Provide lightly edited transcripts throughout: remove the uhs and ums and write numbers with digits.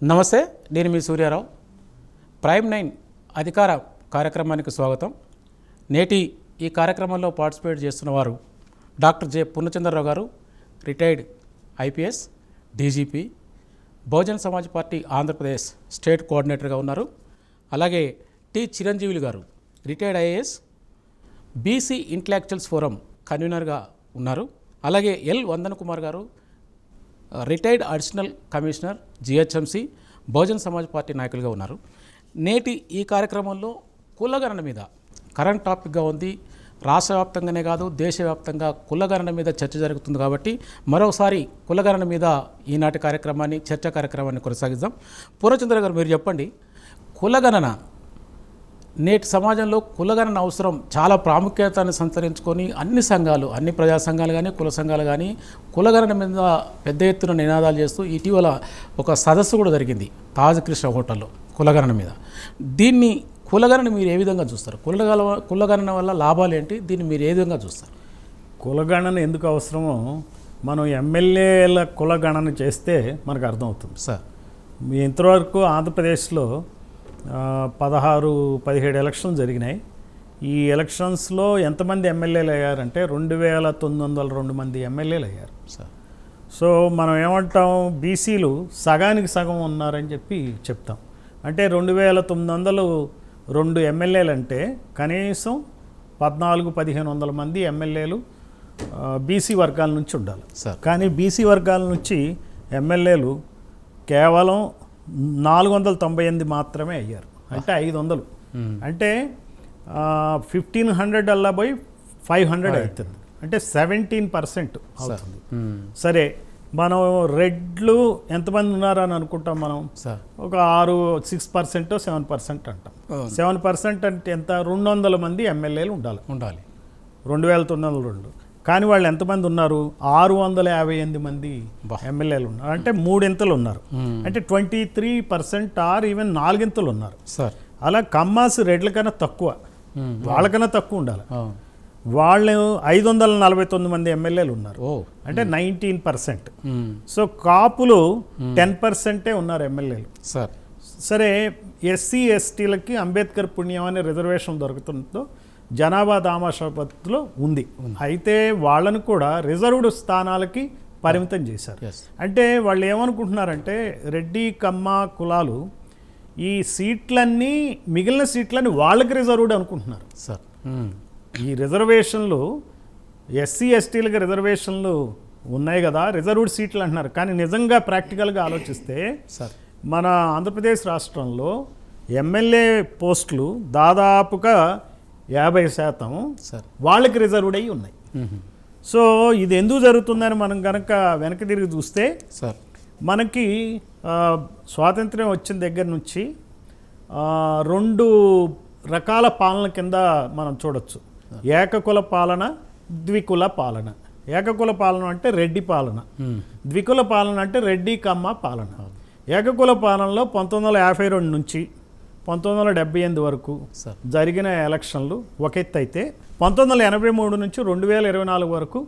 నమస్తే, నేను మీ సూర్యారావు. ప్రైమ్ 9 అధికార కార్యక్రమానికి స్వాగతం. నేటి ఈ కార్యక్రమంలో పార్టిసిపేట్ చేస్తున్న వారు డాక్టర్ జె పూర్ణచంద్రరావు గారు, retired IPS, DGP, Bahujan Samaj party Andhra Pradesh state కోఆర్డినేటర్గా ఉన్నారు. అలాగే టి చిరంజీవులు గారు, retired IAS, BC intellectuals forum కన్వీనర్గా ఉన్నారు. అలాగే ఎల్ వందన్ కుమార్ గారు, retired additional commissioner, GHMC, Bahujan Samaj party నాయకులుగా ఉన్నారు. నేటి ఈ కార్యక్రమంలో కులగణన మీద కరెంట్ టాపిక్గా ఉంది. రాష్ట్ర వ్యాప్తంగానే కాదు, దేశవ్యాప్తంగా కులగణన మీద చర్చ జరుగుతుంది. కాబట్టి మరోసారి కులగణన మీద ఈనాటి కార్యక్రమాన్ని, చర్చా కార్యక్రమాన్ని కొనసాగిద్దాం. పూర్ణచంద్ర గారు, మీరు చెప్పండి, కులగణన నేటి సమాజంలో కులగణన అవసరం చాలా ప్రాముఖ్యతను సంతరించుకొని అన్ని సంఘాలు, అన్ని ప్రజా సంఘాలు కానీ, కుల సంఘాలు కానీ కులగణన మీద పెద్ద ఎత్తున నినాదాలు చేస్తూ ఇటీవల ఒక సదస్సు కూడా జరిగింది తాజ్ కృష్ణ హోటల్లో కులగణన మీద. దీన్ని కులగణన మీరు ఏ విధంగా చూస్తారు? కులగణన వల్ల లాభాలు ఏంటి? దీన్ని మీరు ఏ విధంగా చూస్తారు? కులగణన ఎందుకు అవసరమో మనం ఎమ్మెల్యేల కులగణన చేస్తే మనకు అర్థమవుతుంది సార్. ఇంతవరకు ఆంధ్రప్రదేశ్లో 16-17 ఎలక్షన్లు జరిగినాయి. ఈ ఎలక్షన్స్లో ఎంతమంది ఎమ్మెల్యేలు అయ్యారంటే 2902 మంది ఎమ్మెల్యేలు అయ్యారు సార్. సో మనం ఏమంటాం, బీసీలు సగానికి సగం ఉన్నారని చెప్తాం. అంటే 2902 ఎమ్మెల్యేలు అంటే కనీసం 1400-1500 మంది ఎమ్మెల్యేలు బీసీ వర్గాల నుంచి ఉండాలి సార్. కానీ బీసీ వర్గాల నుంచి ఎమ్మెల్యేలు కేవలం 498 మాత్రమే అయ్యారు. అంటే 500, అంటే 1500 అలా పోయి 500 అవుతుంది. అంటే 17% అవుతుంది. సరే, మనం రెడ్లు ఎంతమంది ఉన్నారని అనుకుంటాం మనం? ఒక 6% 7% అంటాం. 7% అంటే ఎంత? 200 మంది ఎమ్మెల్యేలు ఉండాలి 2902. కానీ వాళ్ళు ఎంతమంది ఉన్నారు? 658 మంది ఎమ్మెల్యేలు ఉన్నారు. అంటే 3 ఉన్నారు. అంటే 23% ఆర్ ఈవెన్ 4 ఉన్నారు సార్. అలా కమ్మాస్ రెడ్ల కన్నా తక్కువ, వాళ్ళకన్నా తక్కువ ఉండాలి. వాళ్ళు 549 మంది ఎమ్మెల్యేలు ఉన్నారు. అంటే 19%. సో కాపులు 10% ఉన్నారు ఎమ్మెల్యేలు సార్. సరే, ఎస్సీ ఎస్టీలకి అంబేద్కర్ పుణ్యం అనే రిజర్వేషన్ దొరుకుతుందో జనాభా దామాషా పద్ధతిలో ఉంది. అయితే వాళ్ళను కూడా రిజర్వ్డ్ స్థానాలకి పరిమితం చేశారు. అంటే వాళ్ళు ఏమనుకుంటున్నారంటే, రెడ్డి కమ్మ కులాలు ఈ సీట్లన్నీ, మిగిలిన సీట్లన్నీ వాళ్ళకి రిజర్వ్డ్ అనుకుంటున్నారు సార్. ఈ రిజర్వేషన్లు ఎస్సీ ఎస్టీలకి రిజర్వేషన్లు ఉన్నాయి కదా, రిజర్వ్డ్ సీట్లు అంటున్నారు. కానీ నిజంగా ప్రాక్టికల్గా ఆలోచిస్తే మన ఆంధ్రప్రదేశ్ రాష్ట్రంలో ఎమ్మెల్యే పోస్టులు దాదాపుగా 50% వాళ్ళకి రిజర్వ్డ్ అయ్యి ఉన్నాయి. సో ఇది ఎందుకు జరుగుతుందని మనం కనుక వెనక్కి తిరిగి చూస్తే, మనకి స్వాతంత్ర్యం వచ్చిన దగ్గర నుంచి 2 రకాల పాలన కింద మనం చూడొచ్చు. ఏకకుల పాలన, ద్వికుల పాలన. ఏకకుల పాలన అంటే రెడ్డి పాలన, ద్వికుల పాలన అంటే రెడ్డి కమ్మ పాలన. ఏకకుల పాలనలో 1952 నుంచి 1978 వరకు జరిగిన ఎలక్షన్లు ఒక ఎత్తు అయితే, 1983 నుంచి 2024 వరకు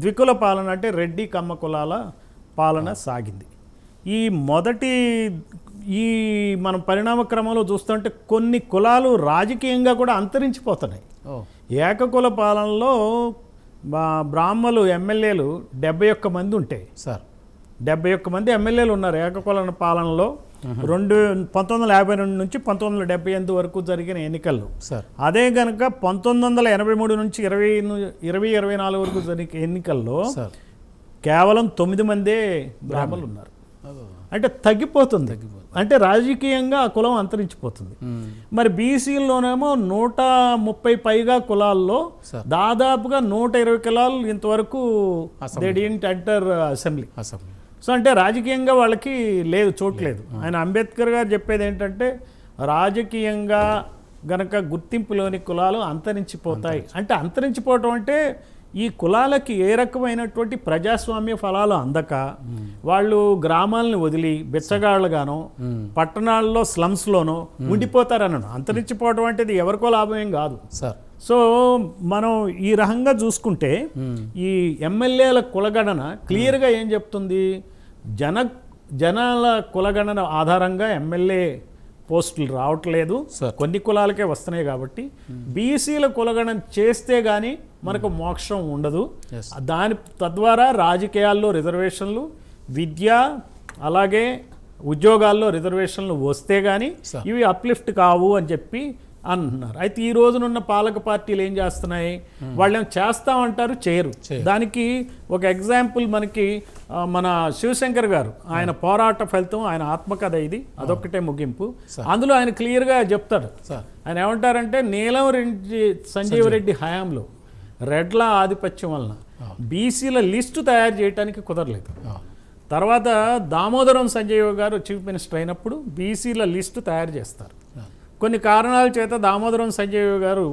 ద్వికుల పాలన అంటే రెడ్డి కమ్మ కులాల పాలన సాగింది. ఈ మనం పరిణామ క్రమంలో చూస్తుంటే కొన్ని కులాలు రాజకీయంగా కూడా అంతరించిపోతున్నాయి. ఏకకుల పాలనలో బ్రాహ్మలు ఎమ్మెల్యేలు 71 మంది ఉంటే 71 మంది ఎమ్మెల్యేలు ఉన్నారు ఏకకుల పాలనలో. 1952 నుంచి 1978 వరకు జరిగిన ఎన్నికల్లో. అదే కనుక 1983 నుంచి 2024 వరకు జరిగిన ఎన్నికల్లో కేవలం 9 మందే బ్రాహ్మణులు ఉన్నారు. అంటే తగ్గిపోతుంది. అంటే రాజకీయంగా ఆ కులం అంతరించిపోతుంది. మరి బీసీల్లోనేమో 130 పైగా కులాల్లో దాదాపుగా 120 కులాలు ఇంతవరకు they didn't enter assembly. So అంటే రాజకీయంగా వాళ్ళకి లేదు, చోట్లేదు. ఆయన అంబేద్కర్ గారు చెప్పేది ఏంటంటే, రాజకీయంగా గనక గుర్తింపులోని కులాలు అంతరించిపోతాయి. అంటే అంతరించిపోవటం అంటే ఈ కులాలకి ఏ రకమైనటువంటి ప్రజాస్వామ్య ఫలాలు అందక వాళ్ళు గ్రామాలను వదిలి బిచ్చగాళ్ళగానో పట్టణాల్లో స్లమ్స్లోనో ఉండిపోతారన్నాను. అంతరించిపోవడం అంటే ఇది ఎవరికో లాభం ఏం కాదు సార్. సో మనం ఈ రకంగా చూసుకుంటే ఈ ఎమ్మెల్యేల కులగణన క్లియర్గా ఏం చెప్తుంది, జనాల కులగణన ఆధారంగా ఎమ్మెల్యే పోస్టులు రావట్లేదు, సార్. కొన్ని కులాలకే వస్తున్నాయి కాబట్టి బీసీల కులగణన చేస్తే కానీ మనకు మోక్షం ఉండదు. Yes. తద్వారా రాజకీయాల్లో రిజర్వేషన్లు, విద్య అలాగే ఉద్యోగాల్లో రిజర్వేషన్లు వస్తే కానీ సార్. ఇవి అప్లిఫ్ట్ కావు అని చెప్పి అంటున్నారు. అయితే ఈ రోజునున్న పాలక పార్టీలు ఏం చేస్తున్నాయి, వాళ్ళు ఏం చేస్తామంటారు, చేయరు. దానికి ఒక ఎగ్జాంపుల్ మనకి మన శివశంకర్ గారు, ఆయన పోరాట ఫలితం, ఆయన ఆత్మకథ ఇది, అదొక్కటే ముగింపు. అందులో ఆయన క్లియర్గా చెప్తాడు. ఆయన ఏమంటారంటే నీలం రెడ్డి సంజీవ్ రెడ్డి హయాంలో రెడ్ల ఆధిపత్యం వలన బీసీల లిస్టు తయారు చేయడానికి కుదరలేదు. తర్వాత దామోదరం సంజయ్ గారు చీఫ్ మినిస్టర్ అయినప్పుడు బీసీల లిస్టు తయారు చేస్తారు. కొన్ని కారణాల చేత దామోదరం సంజయ్ గారు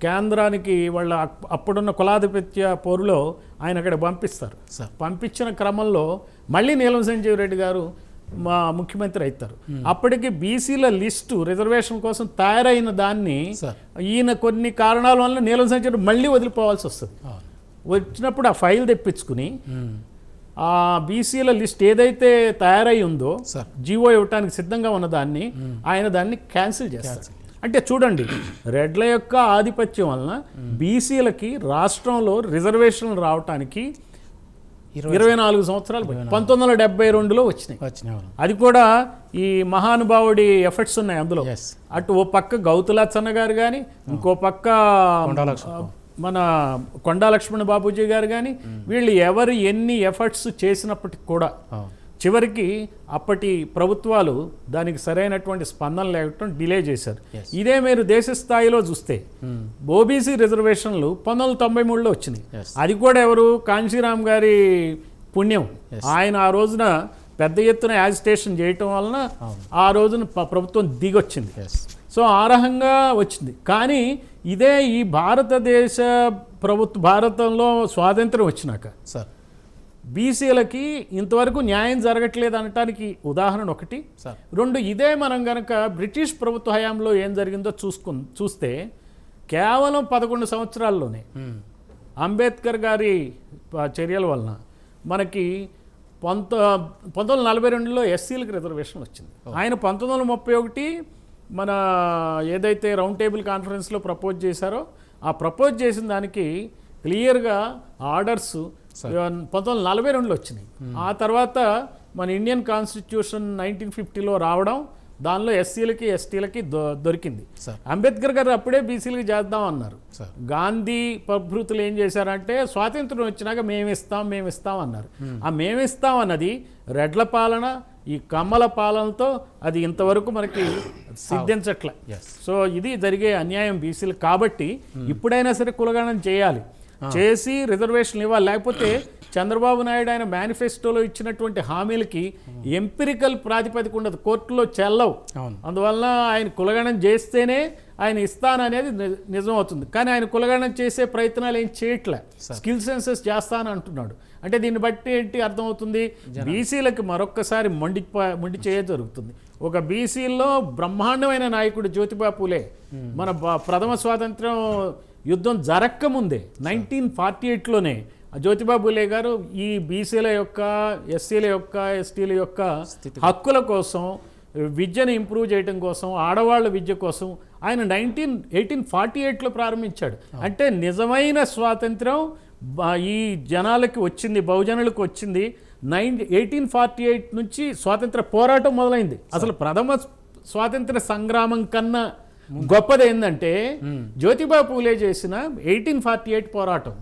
కేంద్రానికి వాళ్ళ అప్పుడున్న కులాధిపత్య పోరులో ఆయన అక్కడ పంపిస్తారు. పంపించిన క్రమంలో మళ్ళీ నీలం సంజీవ్ రెడ్డి గారు మా ముఖ్యమంత్రి అవుతారు. అప్పటికి బీసీల లిస్టు రిజర్వేషన్ కోసం తయారైన దాన్ని ఈయన కొన్ని కారణాల వల్ల నీలం సంజయ్ రెడ్డి మళ్ళీ వదిలిపోవాల్సి వస్తుంది. వచ్చినప్పుడు ఆ ఫైల్ తెప్పించుకుని ఆ బీసీల లిస్ట్ ఏదైతే తయారై ఉందో జీవో ఇవ్వటానికి సిద్ధంగా ఉన్న దాన్ని ఆయన దాన్ని క్యాన్సిల్ చేస్తారు. అంటే చూడండి, రెడ్ల యొక్క ఆధిపత్యం వలన బీసీలకి రాష్ట్రంలో రిజర్వేషన్లు రావటానికి 24 సంవత్సరాలు 1972లో వచ్చినాయి. అది కూడా ఈ మహానుభావుడి ఎఫర్ట్స్ ఉన్నాయి అందులో. అటు ఓ పక్క గౌతులచ్చన్న గారు కానీ, ఇంకో పక్క మన కొండా లక్ష్మణ బాబూజీ గారు కానీ, వీళ్ళు ఎవరు ఎన్ని ఎఫర్ట్స్ చేసినప్పటికి కూడా చివరికి అప్పటి ప్రభుత్వాలు దానికి సరైనటువంటి స్పందన లేకపోవడం డిలే చేశారు. ఇదే మీరు దేశ స్థాయిలో చూస్తే ఓబీసీ రిజర్వేషన్లు 1993లో వచ్చినాయి. అది కూడా ఎవరు, కాంశీరామ్ గారి పుణ్యం. ఆయన ఆ రోజున పెద్ద ఎత్తున యాజిటేషన్ చేయటం వలన ఆ రోజున ప్రభుత్వం దిగొచ్చింది. సో ఆ రకంగా వచ్చింది. కానీ ఇదే ఈ భారతదేశ భారతంలో స్వాతంత్రం వచ్చినాక బీసీలకి ఇంతవరకు న్యాయం జరగట్లేదు అనటానికి ఉదాహరణ ఒకటి. రెండు, ఇదే మనం గనక బ్రిటిష్ ప్రభుత్వ హయాంలో ఏం జరిగిందో చూస్తే కేవలం 11 సంవత్సరాల్లోనే అంబేద్కర్ గారి చర్యల వలన మనకి 1942లో ఎస్సీలకు రిజర్వేషన్ వచ్చింది. ఆయన 1931 మన ఏదైతే రౌండ్ టేబుల్ కాన్ఫరెన్స్లో ప్రపోజ్ చేశారో ఆ ప్రపోజ్ చేసిన దానికి క్లియర్గా ఆర్డర్స్ 1942లో వచ్చినాయి. ఆ తర్వాత మన ఇండియన్ కాన్స్టిట్యూషన్ 1950లో రావడం, దానిలో ఎస్సీలకి ఎస్టీలకి దొరికింది. అంబేద్కర్ గారు అప్పుడే బీసీలకి చేద్దాం అన్నారు. గాంధీ ప్రభృతులు ఏం చేశారంటే స్వాతంత్రం వచ్చినాక మేమిస్తాం అన్నారు. ఆ మేమిస్తాం అన్నది రెడ్ల పాలన, ఈ కమ్మల పాలనతో అది ఇంతవరకు మనకి సిద్ధించట్లే. సో ఇది జరిగే అన్యాయం బీసీలు. కాబట్టి ఇప్పుడైనా సరే కులగణన చేయాలి, చేసి రిజర్వేషన్లు ఇవ్వాలి. లేకపోతే చంద్రబాబు నాయుడు ఆయన మేనిఫెస్టోలో ఇచ్చినటువంటి హామీలకి ఎంపిరికల్ ప్రాతిపదిక ఉండదు, కోర్టులో చెల్లవు. అందువల్ల ఆయన కులగణన చేస్తేనే ఆయన ఇస్తాననేది నిజం అవుతుంది. కానీ ఆయన కులగణన చేసే ప్రయత్నాలు ఏం చేయట్లే, స్కిల్ సెన్సెస్ చేస్తానని అంటున్నాడు. అంటే దీన్ని బట్టి ఏంటి అర్థమవుతుంది, బీసీలకు మరొక్కసారి మొండి చేయ జరుగుతుంది. ఒక బీసీల్లో బ్రహ్మాండమైన నాయకుడు జ్యోతిబా పూలే మన ప్రథమ స్వాతంత్రం యుద్ధం జరక్కముందే 1948లోనే జ్యోతిబా పూలే గారు ఈ బీసీల యొక్క, ఎస్సీల యొక్క, ఎస్టీల యొక్క హక్కుల కోసం, విద్యను ఇంప్రూవ్ చేయడం కోసం, ఆడవాళ్ళ విద్య కోసం ఆయన 1848లో ప్రారంభించాడు. అంటే నిజమైన స్వాతంత్రం ఈ జనాలకి వచ్చింది, బహుజనులకు వచ్చింది 1848 నుంచి స్వాతంత్ర పోరాటం మొదలైంది. అసలు ప్రథమ స్వాతంత్ర సంగ్రామం కన్నా గొప్పది ఏంటంటే జ్యోతిబా పూలే చేసిన 1848 పోరాటం.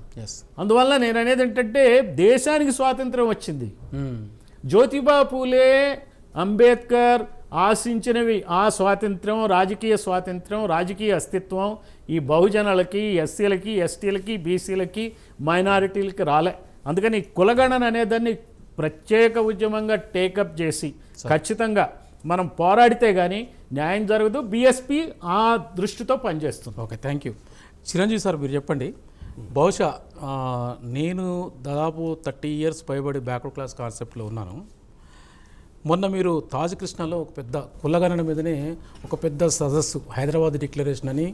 అందువల్ల నేను అనేది ఏంటంటే దేశానికి స్వాతంత్రం వచ్చింది. జ్యోతిబా పూలే, అంబేద్కర్ ఆశించినవి ఆ స్వాతంత్రం, రాజకీయ స్వాతంత్రం, రాజకీయ అస్తిత్వం ఈ బహుజనులకి, ఎస్సీలకి, ఎస్టీలకి, బీసీలకి, మైనారిటీలకి రాలే. అందుకని కులగణన అనేదాన్ని ప్రత్యేక ఉద్యమంగా టేకప్ చేసి ఖచ్చితంగా మనం పోరాడితే కానీ న్యాయం జరగదు. బీఎస్పీ ఆ దృష్టితో పనిచేస్తుంది. Okay, thank you. Chiranjeevi sir, మీరు చెప్పండి. బహుశా నేను దాదాపు 30 years పైబడి బ్యాక్వర్డ్ క్లాస్ కాన్సెప్ట్లో ఉన్నాను. మొన్న మీరు తాజ్ కృష్ణలో ఒక పెద్ద కులగణన మీదనే ఒక పెద్ద సదస్సు, హైదరాబాద్ డిక్లరేషన్ అని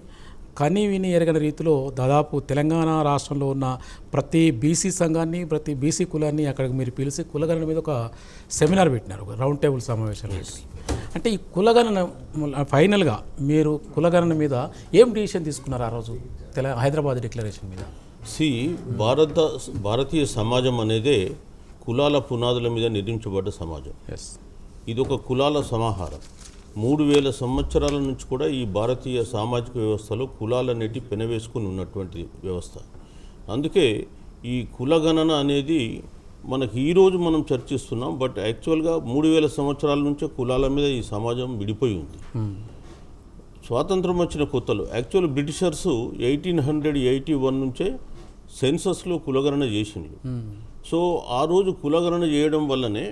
కని విని ఎరగని రీతిలో దాదాపు తెలంగాణ రాష్ట్రంలో ఉన్న ప్రతి బీసీ సంఘాన్ని, ప్రతి బీసీ కులాన్ని అక్కడికి మీరు పిలిచి కులగణన మీద ఒక సెమినార్ పెట్టినారు, ఒక రౌండ్ టేబుల్ సమావేశాలు పెట్టి. అంటే ఈ కులగణన ఫైనల్గా మీరు కులగణన మీద ఏం డిసిషన్ తీసుకున్నారు ఆ రోజు హైదరాబాద్ డిక్లరేషన్ మీద? భారతీయ సమాజం అనేదే కులాల పునాదుల మీద నిర్మించబడ్డ సమాజం. ఎస్, ఇది ఒక కులాల సమాహారం. 3000 సంవత్సరాల నుంచి కూడా ఈ భారతీయ సామాజిక వ్యవస్థలో కులాలన్నిటి పెనవేసుకుని ఉన్నటువంటి వ్యవస్థ. అందుకే ఈ కులగణన అనేది మనకి ఈరోజు మనం చర్చిస్తున్నాం, బట్ యాక్చువల్గా 3000 సంవత్సరాల నుంచే కులాల మీద ఈ సమాజం విడిపోయి ఉంది. స్వాతంత్రం వచ్చిన కొత్తలో యాక్చువల్ బ్రిటిషర్స్ 1881 నుంచే సెన్సస్లో కులగణన చేసిండ్రు. సో ఆ రోజు కులగణన చేయడం వల్లనే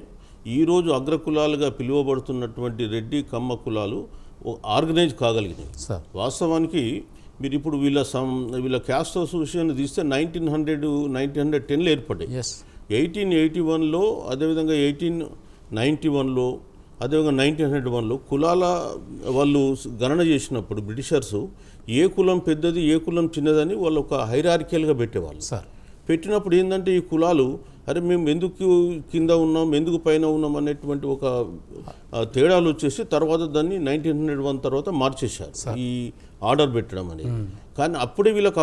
ఈరోజు అగ్రకులాలుగా పిలువబడుతున్నటువంటి రెడ్డి కమ్మ కులాలు ఆర్గనైజ్ కాగలిగినాయి. వాస్తవానికి మీరు ఇప్పుడు వీళ్ళ క్యాస్ట్ అసోసియేషన్ తీస్తే 1910లో ఏర్పడ్డాయి. 1881లో, అదేవిధంగా 1891లో, అదేవిధంగా 1901లో కులాల వాళ్ళు గణన చేసినప్పుడు బ్రిటిషర్స్ ఏ కులం పెద్దది ఏ కులం చిన్నదని వాళ్ళు ఒక హైరార్కియల్గా పెట్టేవాళ్ళు. పెట్టినప్పుడు ఏంటంటే ఈ కులాలు అరే మేము ఎందుకు కింద ఉన్నాం ఎందుకు పైన ఉన్నాం అనేటువంటి ఒక తేడాలు వచ్చేసి తర్వాత దాన్ని 1901 తర్వాత మార్చేశారు ఈ ఆర్డర్ పెట్టడం అనేది. కానీ అప్పుడే వీళ్ళకి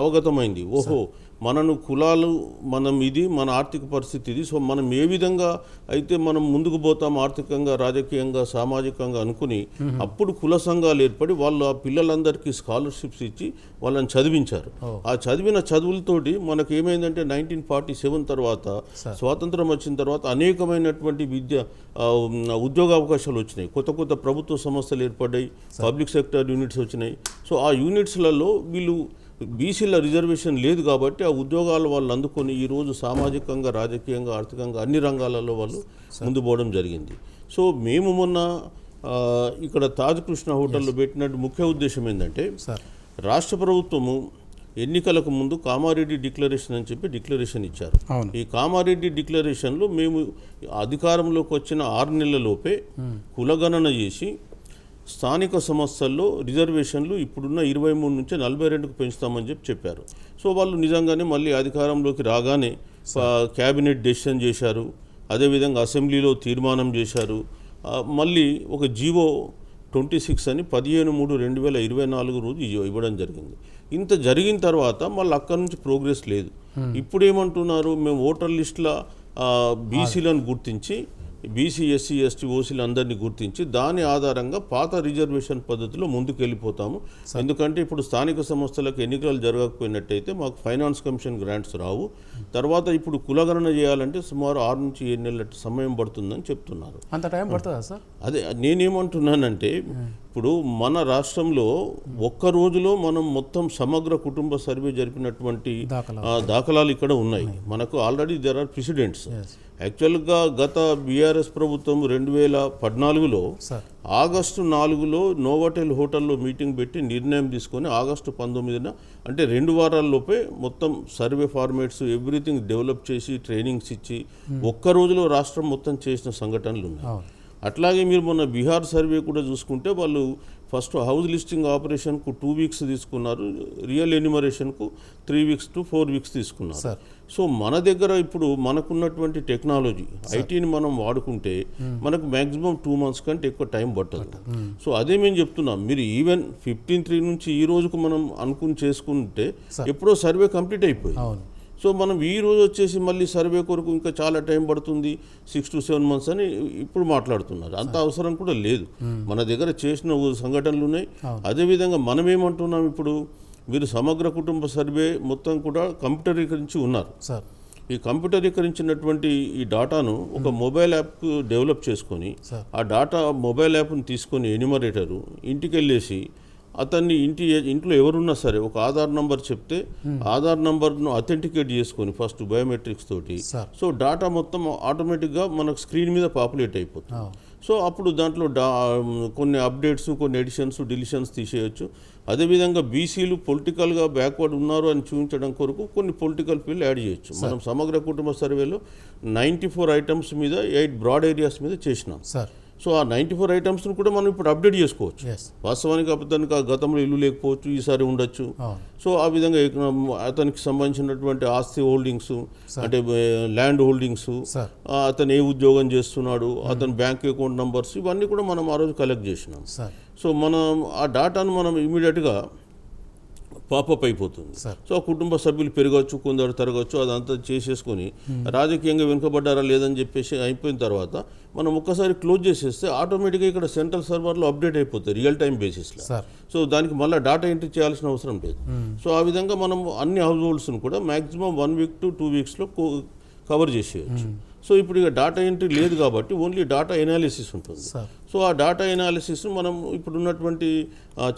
అవగతమైంది, ఓహో మనను కులాలు మనం ఇది మన ఆర్థిక పరిస్థితి ఇది, సో మనం ఏ విధంగా అయితే మనం ముందుకు పోతాం ఆర్థికంగా రాజకీయంగా సామాజికంగా అనుకుని అప్పుడు కుల సంఘాలు ఏర్పడి వాళ్ళు ఆ పిల్లలందరికీ స్కాలర్షిప్స్ ఇచ్చి వాళ్ళని చదివించారు. ఆ చదివిన చదువులతోటి మనకు ఏమైందంటే 1947 తర్వాత స్వాతంత్రం వచ్చిన తర్వాత అనేకమైనటువంటి ఉద్యోగ అవకాశాలు వచ్చినాయి, కొత్త కొత్త ప్రభుత్వ సంస్థలు ఏర్పడ్డాయి, పబ్లిక్ సెక్టర్ యూనిట్స్ వచ్చినాయి. సో ఆ యూనిట్స్లలో వీళ్ళు బీసీల రిజర్వేషన్ లేదు కాబట్టి ఆ ఉద్యోగాలు వాళ్ళు అందుకొని ఈరోజు సామాజికంగా రాజకీయంగా ఆర్థికంగా అన్ని రంగాలలో వాళ్ళు ముందు పోవడం జరిగింది. సో మేము మొన్న ఇక్కడ తాజ్ కృష్ణ హోటల్లో పెట్టినట్టు ముఖ్య ఉద్దేశం ఏంటంటే రాష్ట్ర ప్రభుత్వము ఎన్నికలకు ముందు కామారెడ్డి డిక్లరేషన్ అని చెప్పి డిక్లరేషన్ ఇచ్చారు. ఈ కామారెడ్డి డిక్లరేషన్లో మేము అధికారంలోకి వచ్చిన 6 నెలలలోపే కులగణన చేసి స్థానిక సంస్థల్లో రిజర్వేషన్లు ఇప్పుడున్న 23 నుంచి 42కు పెంచుతామని చెప్పారు. సో వాళ్ళు నిజంగానే మళ్ళీ అధికారంలోకి రాగానే క్యాబినెట్ డెసిషన్ చేశారు, అదేవిధంగా అసెంబ్లీలో తీర్మానం చేశారు. మళ్ళీ ఒక జీవో 26 అని 15/3/2024 రోజు ఇవ్వడం జరిగింది. ఇంత జరిగిన తర్వాత మళ్ళీ అక్కడి నుంచి ప్రోగ్రెస్ లేదు. ఇప్పుడు ఏమంటున్నారు, మేము ఓటర్ లిస్టుల బీసీలను గుర్తించి బీసీ ఎస్సీ ఎస్టీ ఓసీలు అందరినీ గుర్తించి దాని ఆధారంగా పాత రిజర్వేషన్ పద్ధతిలో ముందుకు వెళ్ళిపోతాము. ఎందుకంటే ఇప్పుడు స్థానిక సంస్థలకు ఎన్నికలు జరగకపోయినట్టయితే మాకు ఫైనాన్స్ కమిషన్ గ్రాంట్స్ రావు. తర్వాత ఇప్పుడు కులగణన చేయాలంటే సుమారు 6 నుంచి 7 నెలల సమయం పడుతుందని చెప్తున్నారు. అంత టైం పడుతుందా సార్? అదే నేనేమంటున్నానంటే ఇప్పుడు మన రాష్ట్రంలో ఒక్క రోజులో మనం మొత్తం సమగ్ర కుటుంబ సర్వే జరిపినటువంటి దాఖలాలు ఇక్కడ ఉన్నాయి. మనకు ఆల్రెడీ దేర్ ఆర్ ప్రెసిడెంట్స్. యాక్చువల్గా గత బీఆర్ఎస్ ప్రభుత్వం 2014లో ఆగస్టు 4లో నోవాటెల్ హోటల్లో మీటింగ్ పెట్టి నిర్ణయం తీసుకొని ఆగస్టు 19న అంటే 2 వారాల్లోపే మొత్తం సర్వే ఫార్మేట్స్ ఎవ్రీథింగ్ డెవలప్ చేసి ట్రైనింగ్స్ ఇచ్చి ఒక్క రోజులో రాష్ట్రం మొత్తం చేసిన సంఘటనలు ఉన్నాయి. అట్లాగే మీరు మొన్న బీహార్ సర్వే కూడా చూసుకుంటే వాళ్ళు ఫస్ట్ హౌస్ లిస్టింగ్ ఆపరేషన్కు 2 వీక్స్ తీసుకున్నారు, రియల్ ఎన్యూమరేషన్కు 3 వీక్స్ to 4 వీక్స్ తీసుకున్నారు. సో మన దగ్గర ఇప్పుడు మనకున్నటువంటి టెక్నాలజీ ఐటీని మనం వాడుకుంటే మనకు మ్యాక్సిమం 2 months కంటే ఎక్కువ టైం పట్టదు. సో అదే మేము చెప్తున్నాం, మీరు ఈవెన్ 15/3 నుంచి ఈ రోజుకు మనం అనుకుని చేసుకుంటే ఎప్పుడో సర్వే కంప్లీట్ అయిపోయింది. సో మనం ఈ రోజు వచ్చేసి మళ్ళీ సర్వే కొరకు ఇంకా చాలా టైం పడుతుంది 6 to 7 months అని ఇప్పుడు మాట్లాడుతున్నారు. అంత అవసరం కూడా లేదు, మన దగ్గర చేసిన సంఘటనలు ఉన్నాయి. అదేవిధంగా మనం ఏమంటున్నాం, ఇప్పుడు మీరు సమగ్ర కుటుంబ సర్వే మొత్తం కూడా కంప్యూటరీకరించి ఉన్నారు. ఈ కంప్యూటరీకరించినటువంటి ఈ డాటాను ఒక మొబైల్ యాప్ డెవలప్ చేసుకొని ఆ డాటా మొబైల్ యాప్ను తీసుకొని ఎన్యూమరేటరు ఇంటికి వెళ్ళేసి అతన్ని ఇంట్లో ఎవరున్నా సరే ఒక ఆధార్ నంబర్ చెప్తే ఆధార్ నంబర్ను అథెంటికేట్ చేసుకొని ఫస్ట్ బయోమెట్రిక్స్ తోటి సో డాటా మొత్తం ఆటోమేటిక్గా మనకు స్క్రీన్ మీద పాపులేట్ అయిపోతుంది. సో అప్పుడు దాంట్లో కొన్ని అప్డేట్స్ కొన్ని ఎడిషన్స్ డిలిషన్స్ తీసేయచ్చు. అదేవిధంగా బీసీలు పొలిటికల్గా బ్యాక్వర్డ్ ఉన్నారు అని చూపించడం కొరకు కొన్ని పొలిటికల్ ఫీల్డ్ యాడ్ చేయొచ్చు. మనం సమగ్ర కుటుంబ సర్వేలో 94 items మీద 8 బ్రాడ్ ఏరియాస్ మీద చేసినాం. సో ఆ 94 ఐటమ్స్ను కూడా మనం ఇప్పుడు అప్డేట్ చేసుకోవచ్చు. ఎస్ వాస్తవానికి అతనికి ఆ గతంలో ఇల్లు లేకపోవచ్చు, ఈసారి ఉండొచ్చు. అవును సో ఆ విధంగా అతనికి సంబంధించినటువంటి ఆస్తి హోల్డింగ్స్, అంటే ల్యాండ్ హోల్డింగ్స్, సార్ అతను ఏ ఉద్యోగం చేస్తున్నాడు, అతని బ్యాంక్ అకౌంట్ నంబర్స్, ఇవన్నీ కూడా మనం ఆ రోజు కలెక్ట్ చేసినాం. సార్ సో మనం ఆ డాటాను మనం ఇమీడియట్గా పాపప్ అయిపోతుంది. సార్ సో ఆ కుటుంబ సభ్యులు పెరగచ్చు, కొందరు తరగచ్చు, అదంతా చేసేసుకొని రాజకీయంగా వెనుకబడ్డారా లేదని చెప్పేసి అయిపోయిన తర్వాత మనం ఒక్కసారి క్లోజ్ చేసేస్తే ఆటోమేటిక్గా ఇక్కడ సెంట్రల్ సర్వర్లో అప్డేట్ అయిపోతుంది రియల్ టైం బేసిస్లో. సార్ సో దానికి మళ్ళీ డాటా ఎంట్రీ చేయాల్సిన అవసరం లేదు. సో ఆ విధంగా మనం అన్ని హౌస్ హోల్డ్స్ను కూడా మ్యాక్సిమం 1 వీక్ to 2 వీక్స్లో కవర్ చేసేయచ్చు. సో ఇప్పుడు ఇక డాటా ఎంట్రీ లేదు కాబట్టి ఓన్లీ డాటా ఎనాలిసిస్ ఉంటుంది. సార్ సో ఆ డాటా ఎనాలిసిస్ మనం ఇప్పుడు ఉన్నటువంటి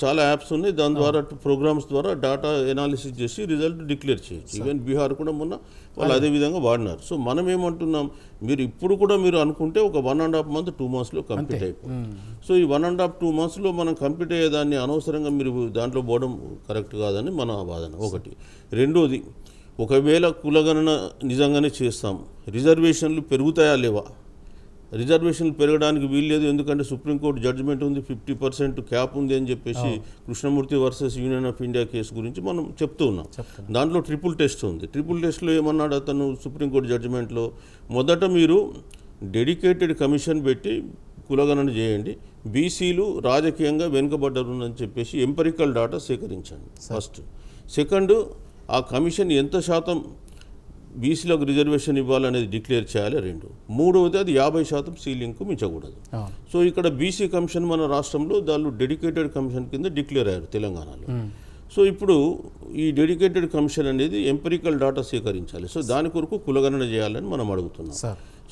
చాలా యాప్స్ ఉన్నాయి, దాని ద్వారా ప్రోగ్రామ్స్ ద్వారా డాటా ఎనాలిసిస్ చేసి రిజల్ట్ డిక్లేర్ చేయొచ్చు. ఈవెన్ బీహార్ కూడా మొన్న వాళ్ళు అదే విధంగా వాడినారు. సో మనం ఏమంటున్నాం, మీరు ఇప్పుడు కూడా మీరు అనుకుంటే ఒక 1.5 month 2 monthsలో కంప్లీట్ అయిపోతుంది. సో ఈ 1.5 2 monthsలో మనం కంప్లీట్ అయ్యేదాన్ని అనవసరంగా మీరు దాంట్లో పోవడం కరెక్ట్ కాదని మన వాదన ఒకటి. రెండోది, ఒకవేళ కులగణన నిజంగానే చేస్తాం, రిజర్వేషన్లు పెరుగుతాయా లేవా? రిజర్వేషన్లు పెరగడానికి వీల్లేదు, ఎందుకంటే సుప్రీంకోర్టు జడ్జిమెంట్ ఉంది, 50% క్యాప్ ఉంది అని చెప్పేసి Krishnamurthy versus union of India case గురించి మనం చెప్తూ ఉన్నాం. దాంట్లో ట్రిపుల్ టెస్ట్ ఉంది. ట్రిపుల్ టెస్ట్లో ఏమన్నాడు అతను సుప్రీంకోర్టు జడ్జిమెంట్లో, మొదట మీరు డెడికేటెడ్ కమిషన్ పెట్టి కులగణన చేయండి, బీసీలు రాజకీయంగా వెనుకబడ్డారు చెప్పేసి ఎంపరికల్ డాటా సేకరించండి ఫస్ట్. సెకండ్, ఆ కమిషన్ ఎంత శాతం బీసీలకు రిజర్వేషన్ ఇవ్వాలనేది డిక్లేర్ చేయాలి. 2. మూడవది, అది 50% సీలింగ్కు మించకూడదు. సో ఇక్కడ బీసీ కమిషన్ మన రాష్ట్రంలో దాళ్ళు డెడికేటెడ్ కమిషన్ కింద డిక్లేర్ అయ్యారు తెలంగాణలో. సో ఇప్పుడు ఈ డెడికేటెడ్ కమిషన్ అనేది ఎంపరికల్ డాటా సేకరించాలి. సో దాని కొరకు కులగణన చేయాలని మనం అడుగుతున్నాం.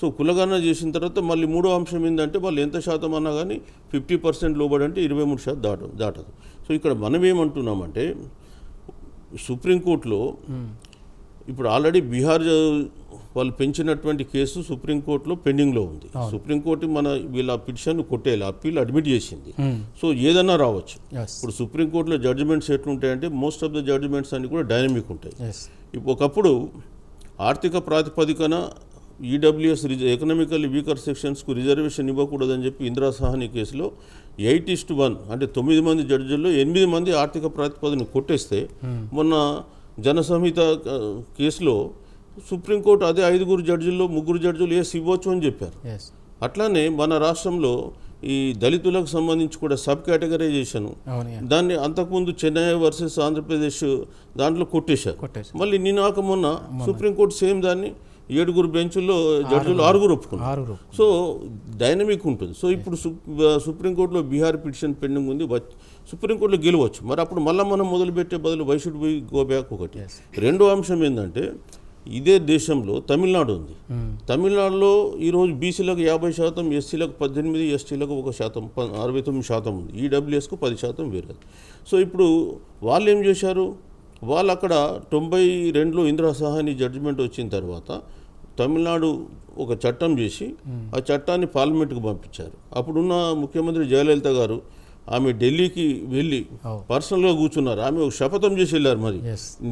సో కులగణన చేసిన తర్వాత మళ్ళీ మూడో అంశం ఏంటంటే, వాళ్ళు ఎంత శాతం అన్నా కానీ 50% లోబడి అంటే 23% దాటదు. సో ఇక్కడ మనం ఏమంటున్నామంటే, సుప్రీంకోర్టులో ఇప్పుడు ఆల్రెడీ బీహార్ వాళ్ళు పెంచినటువంటి కేసు సుప్రీంకోర్టులో పెండింగ్లో ఉంది. సుప్రీంకోర్టు వీళ్ళ పిటిషన్ కొట్టేయాలి, అప్పీల్ అడ్మిట్ చేసింది. సో ఏదన్నా రావచ్చు. ఇప్పుడు సుప్రీంకోర్టులో జడ్జిమెంట్స్ ఎట్లుంటాయంటే, మోస్ట్ ఆఫ్ ద జడ్జిమెంట్స్ అన్ని కూడా డైనమిక్ ఉంటాయి. ఒకప్పుడు ఆర్థిక ప్రాతిపదికన ఈడబ్ల్యూఎస్ ఎకనామికల్లీ వీకర్ సెక్షన్స్కు రిజర్వేషన్ ఇవ్వకూడదని చెప్పి ఇందిరా సాహ్ని కేసులో 8:1 అంటే 9 మంది జడ్జిల్లో 8 మంది ఆర్థిక ప్రాతిపదికను కొట్టేస్తే, మొన్న జనసంహిత కేసులో సుప్రీంకోర్టు అదే 5 జడ్జిల్లో 3 జడ్జిలు ఇవ్వచ్చు అని చెప్పారు. అట్లానే మన రాష్ట్రంలో ఈ దళితులకు సంబంధించి కూడా సబ్ కేటగరైజేషన్, దాన్ని అంతకుముందు చెన్నై వర్సెస్ ఆంధ్రప్రదేశ్ దాంట్లో కొట్టేశారు. మళ్ళీ నినాక మొన్న సుప్రీంకోర్టు సేమ్ దాన్ని 7 బెంచుల్లో జడ్జిలు 6 ఒప్పుకున్నారు. సో డైనమిక్ ఉంటుంది. సో ఇప్పుడు సుప్రీంకోర్టులో బీహార్ పిటిషన్ పెండింగ్ ఉంది, సుప్రీంకోర్టులో గెలవచ్చు. మరి అప్పుడు మళ్ళీ మనం మొదలుపెట్టే బదులు why should we go back ఒకటి. రెండో అంశం ఏంటంటే, ఇదే దేశంలో తమిళనాడు ఉంది. తమిళనాడులో ఈరోజు బీసీలకు 50%, ఎస్సీలకు 18%, ఎస్టీలకు 1%, 69% ఉంది. ఈడబ్ల్యూఎస్కు 10% వేరే. సో ఇప్పుడు వాళ్ళు ఏం చేశారు, వాళ్ళు అక్కడ 92లో ఇందిరా సాహ్ని జడ్జిమెంట్ వచ్చిన తర్వాత తమిళనాడు ఒక చట్టం చేసి ఆ చట్టాన్ని పార్లమెంట్కి పంపించారు. అప్పుడున్న ముఖ్యమంత్రి జయలలిత గారు ఆమె ఢిల్లీకి వెళ్ళి పర్సనల్గా కూర్చున్నారు. ఆమె ఒక శపథం చేసి వెళ్ళారు. మరి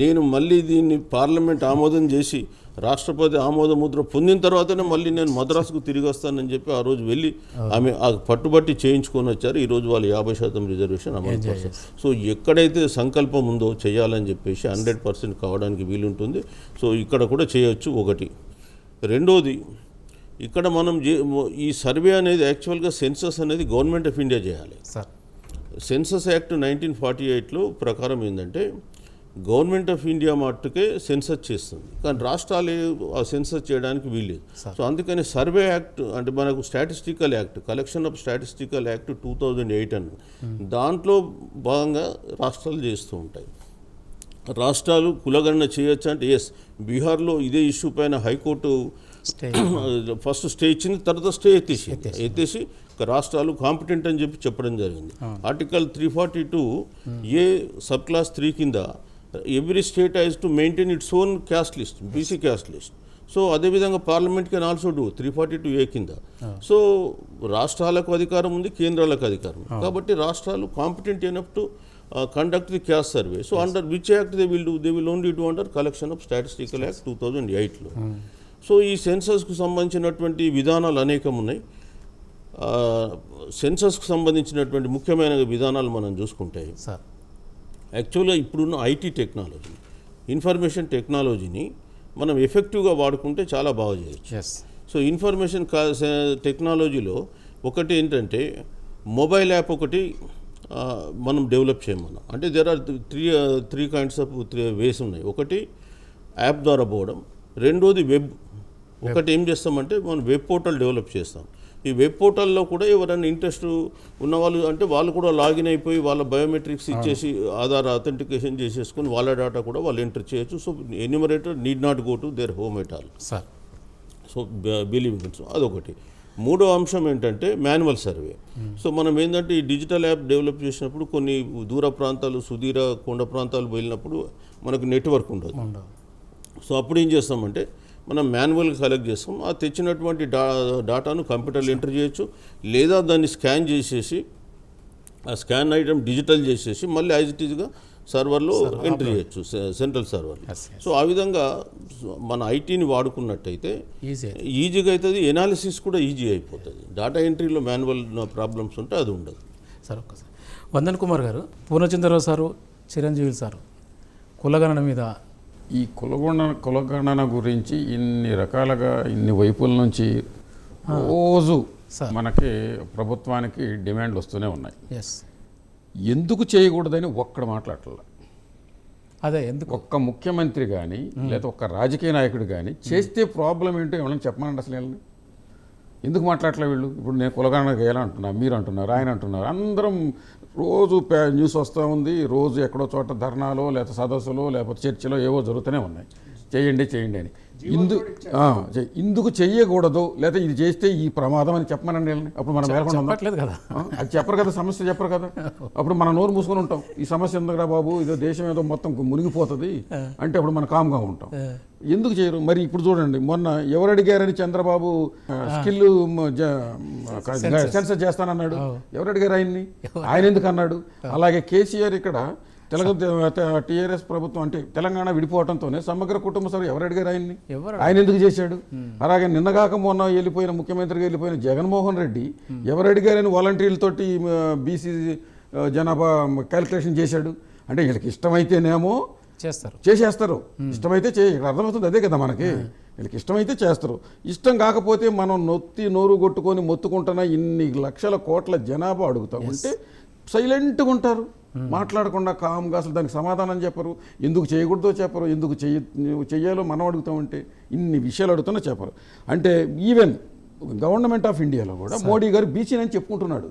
నేను మళ్ళీ దీన్ని పార్లమెంట్ ఆమోదం చేసి రాష్ట్రపతి ఆమోద ముద్ర పొందిన తర్వాతనే మళ్ళీ నేను మద్రాసుకు తిరిగి వస్తానని చెప్పి ఆ రోజు వెళ్ళి ఆమె ఆ పట్టుబట్టి చేయించుకొని వచ్చారు. ఈరోజు వాళ్ళు 50% రిజర్వేషన్ అమలు చేస్తారు. సో ఎక్కడైతే సంకల్పం ఉందో చేయాలని చెప్పేసి 100% కావడానికి వీలుంటుంది. సో ఇక్కడ కూడా చేయొచ్చు ఒకటి. రెండోది, ఇక్కడ మనం ఈ సర్వే అనేది యాక్చువల్గా సెన్సస్ అనేది గవర్నమెంట్ ఆఫ్ ఇండియా చేయాలి. సెన్సస్ యాక్ట్ 1948లో ప్రకారం ఏంటంటే, గవర్నమెంట్ ఆఫ్ ఇండియా మట్టుకే సెన్సస్ చేస్తుంది, కానీ రాష్ట్రాలు ఆ సెన్సస్ చేయడానికి వీల్లేదు. సో అందుకని సర్వే యాక్ట్ అంటే మనకు statistical act, collection of statistical act 2008 అని, దాంట్లో భాగంగా రాష్ట్రాలు చేస్తూ ఉంటాయి. రాష్ట్రాలు కులగణన చేయొచ్చు అంటే ఎస్. బీహార్లో ఇదే ఇష్యూ పైన హైకోర్టు ఫస్ట్ స్టే ఇచ్చింది, తర్వాత స్టే ఎత్తేసి రాష్ట్రాలు కాంపిటెంట్ అని చెప్పి చెప్పడం జరిగింది. ఆర్టికల్ 342A సబ్ క్లాస్ 3 కింద every state has to maintain its own caste list, BC caste list. So అదేవిధంగా parliament can also do 342A కింద. సో రాష్ట్రాలకు అధికారం ఉంది, కేంద్రాలకు అధికారం ఉంది. కాబట్టి రాష్ట్రాలు competent enough to conduct the caste survey. So under which act they will do? They will only do under Collection of Statistical Act 2008లో. సో ఈ సెన్సస్కు సంబంధించినటువంటి విధానాలు అనేకం ఉన్నాయి. సెన్సస్కు సంబంధించినటువంటి ముఖ్యమైన విధానాలు మనం చూసుకుంటే సార్ యాక్చువల్గా ఇప్పుడున్న ఐటీ టెక్నాలజీ, ఇన్ఫర్మేషన్ టెక్నాలజీని మనం ఎఫెక్టివ్గా వాడుకుంటే చాలా బాగా చేయొచ్చు. ఎస్ సో ఇన్ఫర్మేషన్ టెక్నాలజీలో ఒకటి ఏంటంటే మొబైల్ యాప్ ఒకటి మనం డెవలప్ చేయమన్నాం. అంటే there are three kinds of ways ఉన్నాయి. ఒకటి యాప్ ద్వారా పోవడం, రెండోది వెబ్. ఒకటి ఏం చేస్తామంటే మనం వెబ్ పోర్టల్ డెవలప్ చేస్తాం. ఈ వెబ్ పోర్టల్లో కూడా ఎవరైనా ఇంట్రెస్ట్ ఉన్నవాళ్ళు అంటే వాళ్ళు కూడా లాగిన్ అయిపోయి వాళ్ళ బయోమెట్రిక్స్ ఇచ్చేసి ఆధార్ అథెంటికేషన్ చేసేసుకొని వాళ్ళ డేటా కూడా వాళ్ళు ఎంటర్ చేయొచ్చు. So enumerator need not go to their home at all. Sir so believing in. So అదొకటి. మూడో అంశం ఏంటంటే మాన్యువల్ సర్వే. సో మనం ఏంటంటే ఈ డిజిటల్ యాప్ డెవలప్ చేసినప్పుడు కొన్ని దూర ప్రాంతాలు, సుదీర కొండ ప్రాంతాలు వెళ్ళినప్పుడు మనకు నెట్వర్క్ ఉండదు. సో అప్పుడు ఏం చేస్తామంటే మనం మాన్యువల్గా కలెక్ట్ చేస్తాం. ఆ తెచ్చినటువంటి డాటాను కంప్యూటర్లో ఎంటర్ చేయొచ్చు, లేదా దాన్ని స్కాన్ చేసేసి ఆ స్కాన్ ఐటమ్ డిజిటల్ చేసేసి మళ్ళీ యాజ్ ఇట్ ఈజ్గా సర్వర్లో ఎంటర్ చేయొచ్చు, సెంట్రల్ సర్వర్. సో ఆ విధంగా మన ఐటీని వాడుకున్నట్టయితే ఈజీగా అవుతుంది, ఎనాలిసిస్ కూడా ఈజీ అయిపోతుంది. డేటా ఎంట్రీలో మాన్యువల్ ప్రాబ్లమ్స్ ఉంటే అది ఉండదు. సార్ ఒక్కసారి వందన్ కుమార్ గారు, పూర్ణచంద్రరావు సారు, చిరంజీవి సారు కులగణన మీద ఈ కులగణన గురించి ఇన్ని రకాలుగా ఇన్ని వైపుల నుంచి రోజు మనకి ప్రభుత్వానికి డిమాండ్లు వస్తూనే ఉన్నాయి. ఎస్ ఎందుకు చేయకూడదని ఒక్కడ మాట్లాడలే. అదే ఎందుకు ఒక్క ముఖ్యమంత్రి కానీ లేదా ఒక్క రాజకీయ నాయకుడు కానీ చేస్తే ప్రాబ్లం ఏంటో ఏమైనా చెప్పమనండి. అసలు వీళ్ళని ఎందుకు మాట్లాడలే వీళ్ళు? ఇప్పుడు నేను కులగణన చేయాలంటున్నా, మీరు అంటున్నారు, ఆయన అంటున్నారు, అందరం రోజు న్యూస్ వస్తూ ఉంది. రోజు ఎక్కడో చోట ధర్నాలో లేకపోతే సదస్సులో లేకపోతే చర్చలో ఏవో జరుగుతూనే ఉన్నాయి. చేయండి అని. ఇందుకు చెయ్యకూడదు లేదా ఇది చేస్తే ఈ ప్రమాదం అని చెప్పమనండి వీళ్ళని. అప్పుడు మనం వేలకుండా చెప్పట్లేదు కదా, అది చెప్పరు కదా, సమస్య చెప్పరు కదా. అప్పుడు మనం నోరు మూసుకొని ఉంటాం. ఈ సమస్య ఎందుకురా బాబు, ఇదో దేశం ఏదో మొత్తం మునిగిపోతుంది అంటే అప్పుడు మనం కామ్గా ఉంటాం. ఎందుకు చేయరు? మరి ఇప్పుడు చూడండి, మొన్న ఎవరు అడిగారని చంద్రబాబు స్కిల్ సెన్సస్ చేస్తానన్నాడు. ఎవరు అడిగారు ఆయన్ని? ఆయన ఎందుకు అన్నాడు? అలాగే కేసీఆర్ ఇక్కడ టీఆర్ఎస్ ప్రభుత్వం అంటే తెలంగాణ విడిపోవడంతోనే సమగ్ర కుటుంబ సభ్యులు ఎవరు అడిగారు ఆయన్ని? ఆయన ఎందుకు చేశాడు? అలాగే నిన్నగాక మొన్న వెళ్ళిపోయిన ముఖ్యమంత్రిగా వెళ్ళిపోయిన జగన్మోహన్ రెడ్డి ఎవరు అడిగారని వాలంటీర్లతోటి బీసీ జనాభా క్యాలిక్యులేషన్ చేశాడు. అంటే వీళ్ళకి ఇష్టమైతేనేమో చేసేస్తారు, ఇష్టమైతే ఇక్కడ అర్థమవుతుంది. అదే కదా మనకి, వీళ్ళకి ఇష్టమైతే చేస్తారు, ఇష్టం కాకపోతే మనం నోరు కొట్టుకొని మొత్తుకుంటున్న ఇన్ని లక్షల కోట్ల జనాభా అడుగుతాం ఉంటే సైలెంట్గా ఉంటారు, మాట్లాడకుండా కామ్గా. అసలు దానికి సమాధానం చెప్పరు, ఎందుకు చేయకూడదో చెప్పరు, ఎందుకు చెయ్యాలో మనం అడుగుతామంటే ఇన్ని విషయాలు అడుగుతున్నా చెప్పరు. అంటే ఈవెన్ గవర్నమెంట్ ఆఫ్ ఇండియాలో కూడా మోడీ గారు బీసీని చెప్పుకుంటున్నాడు.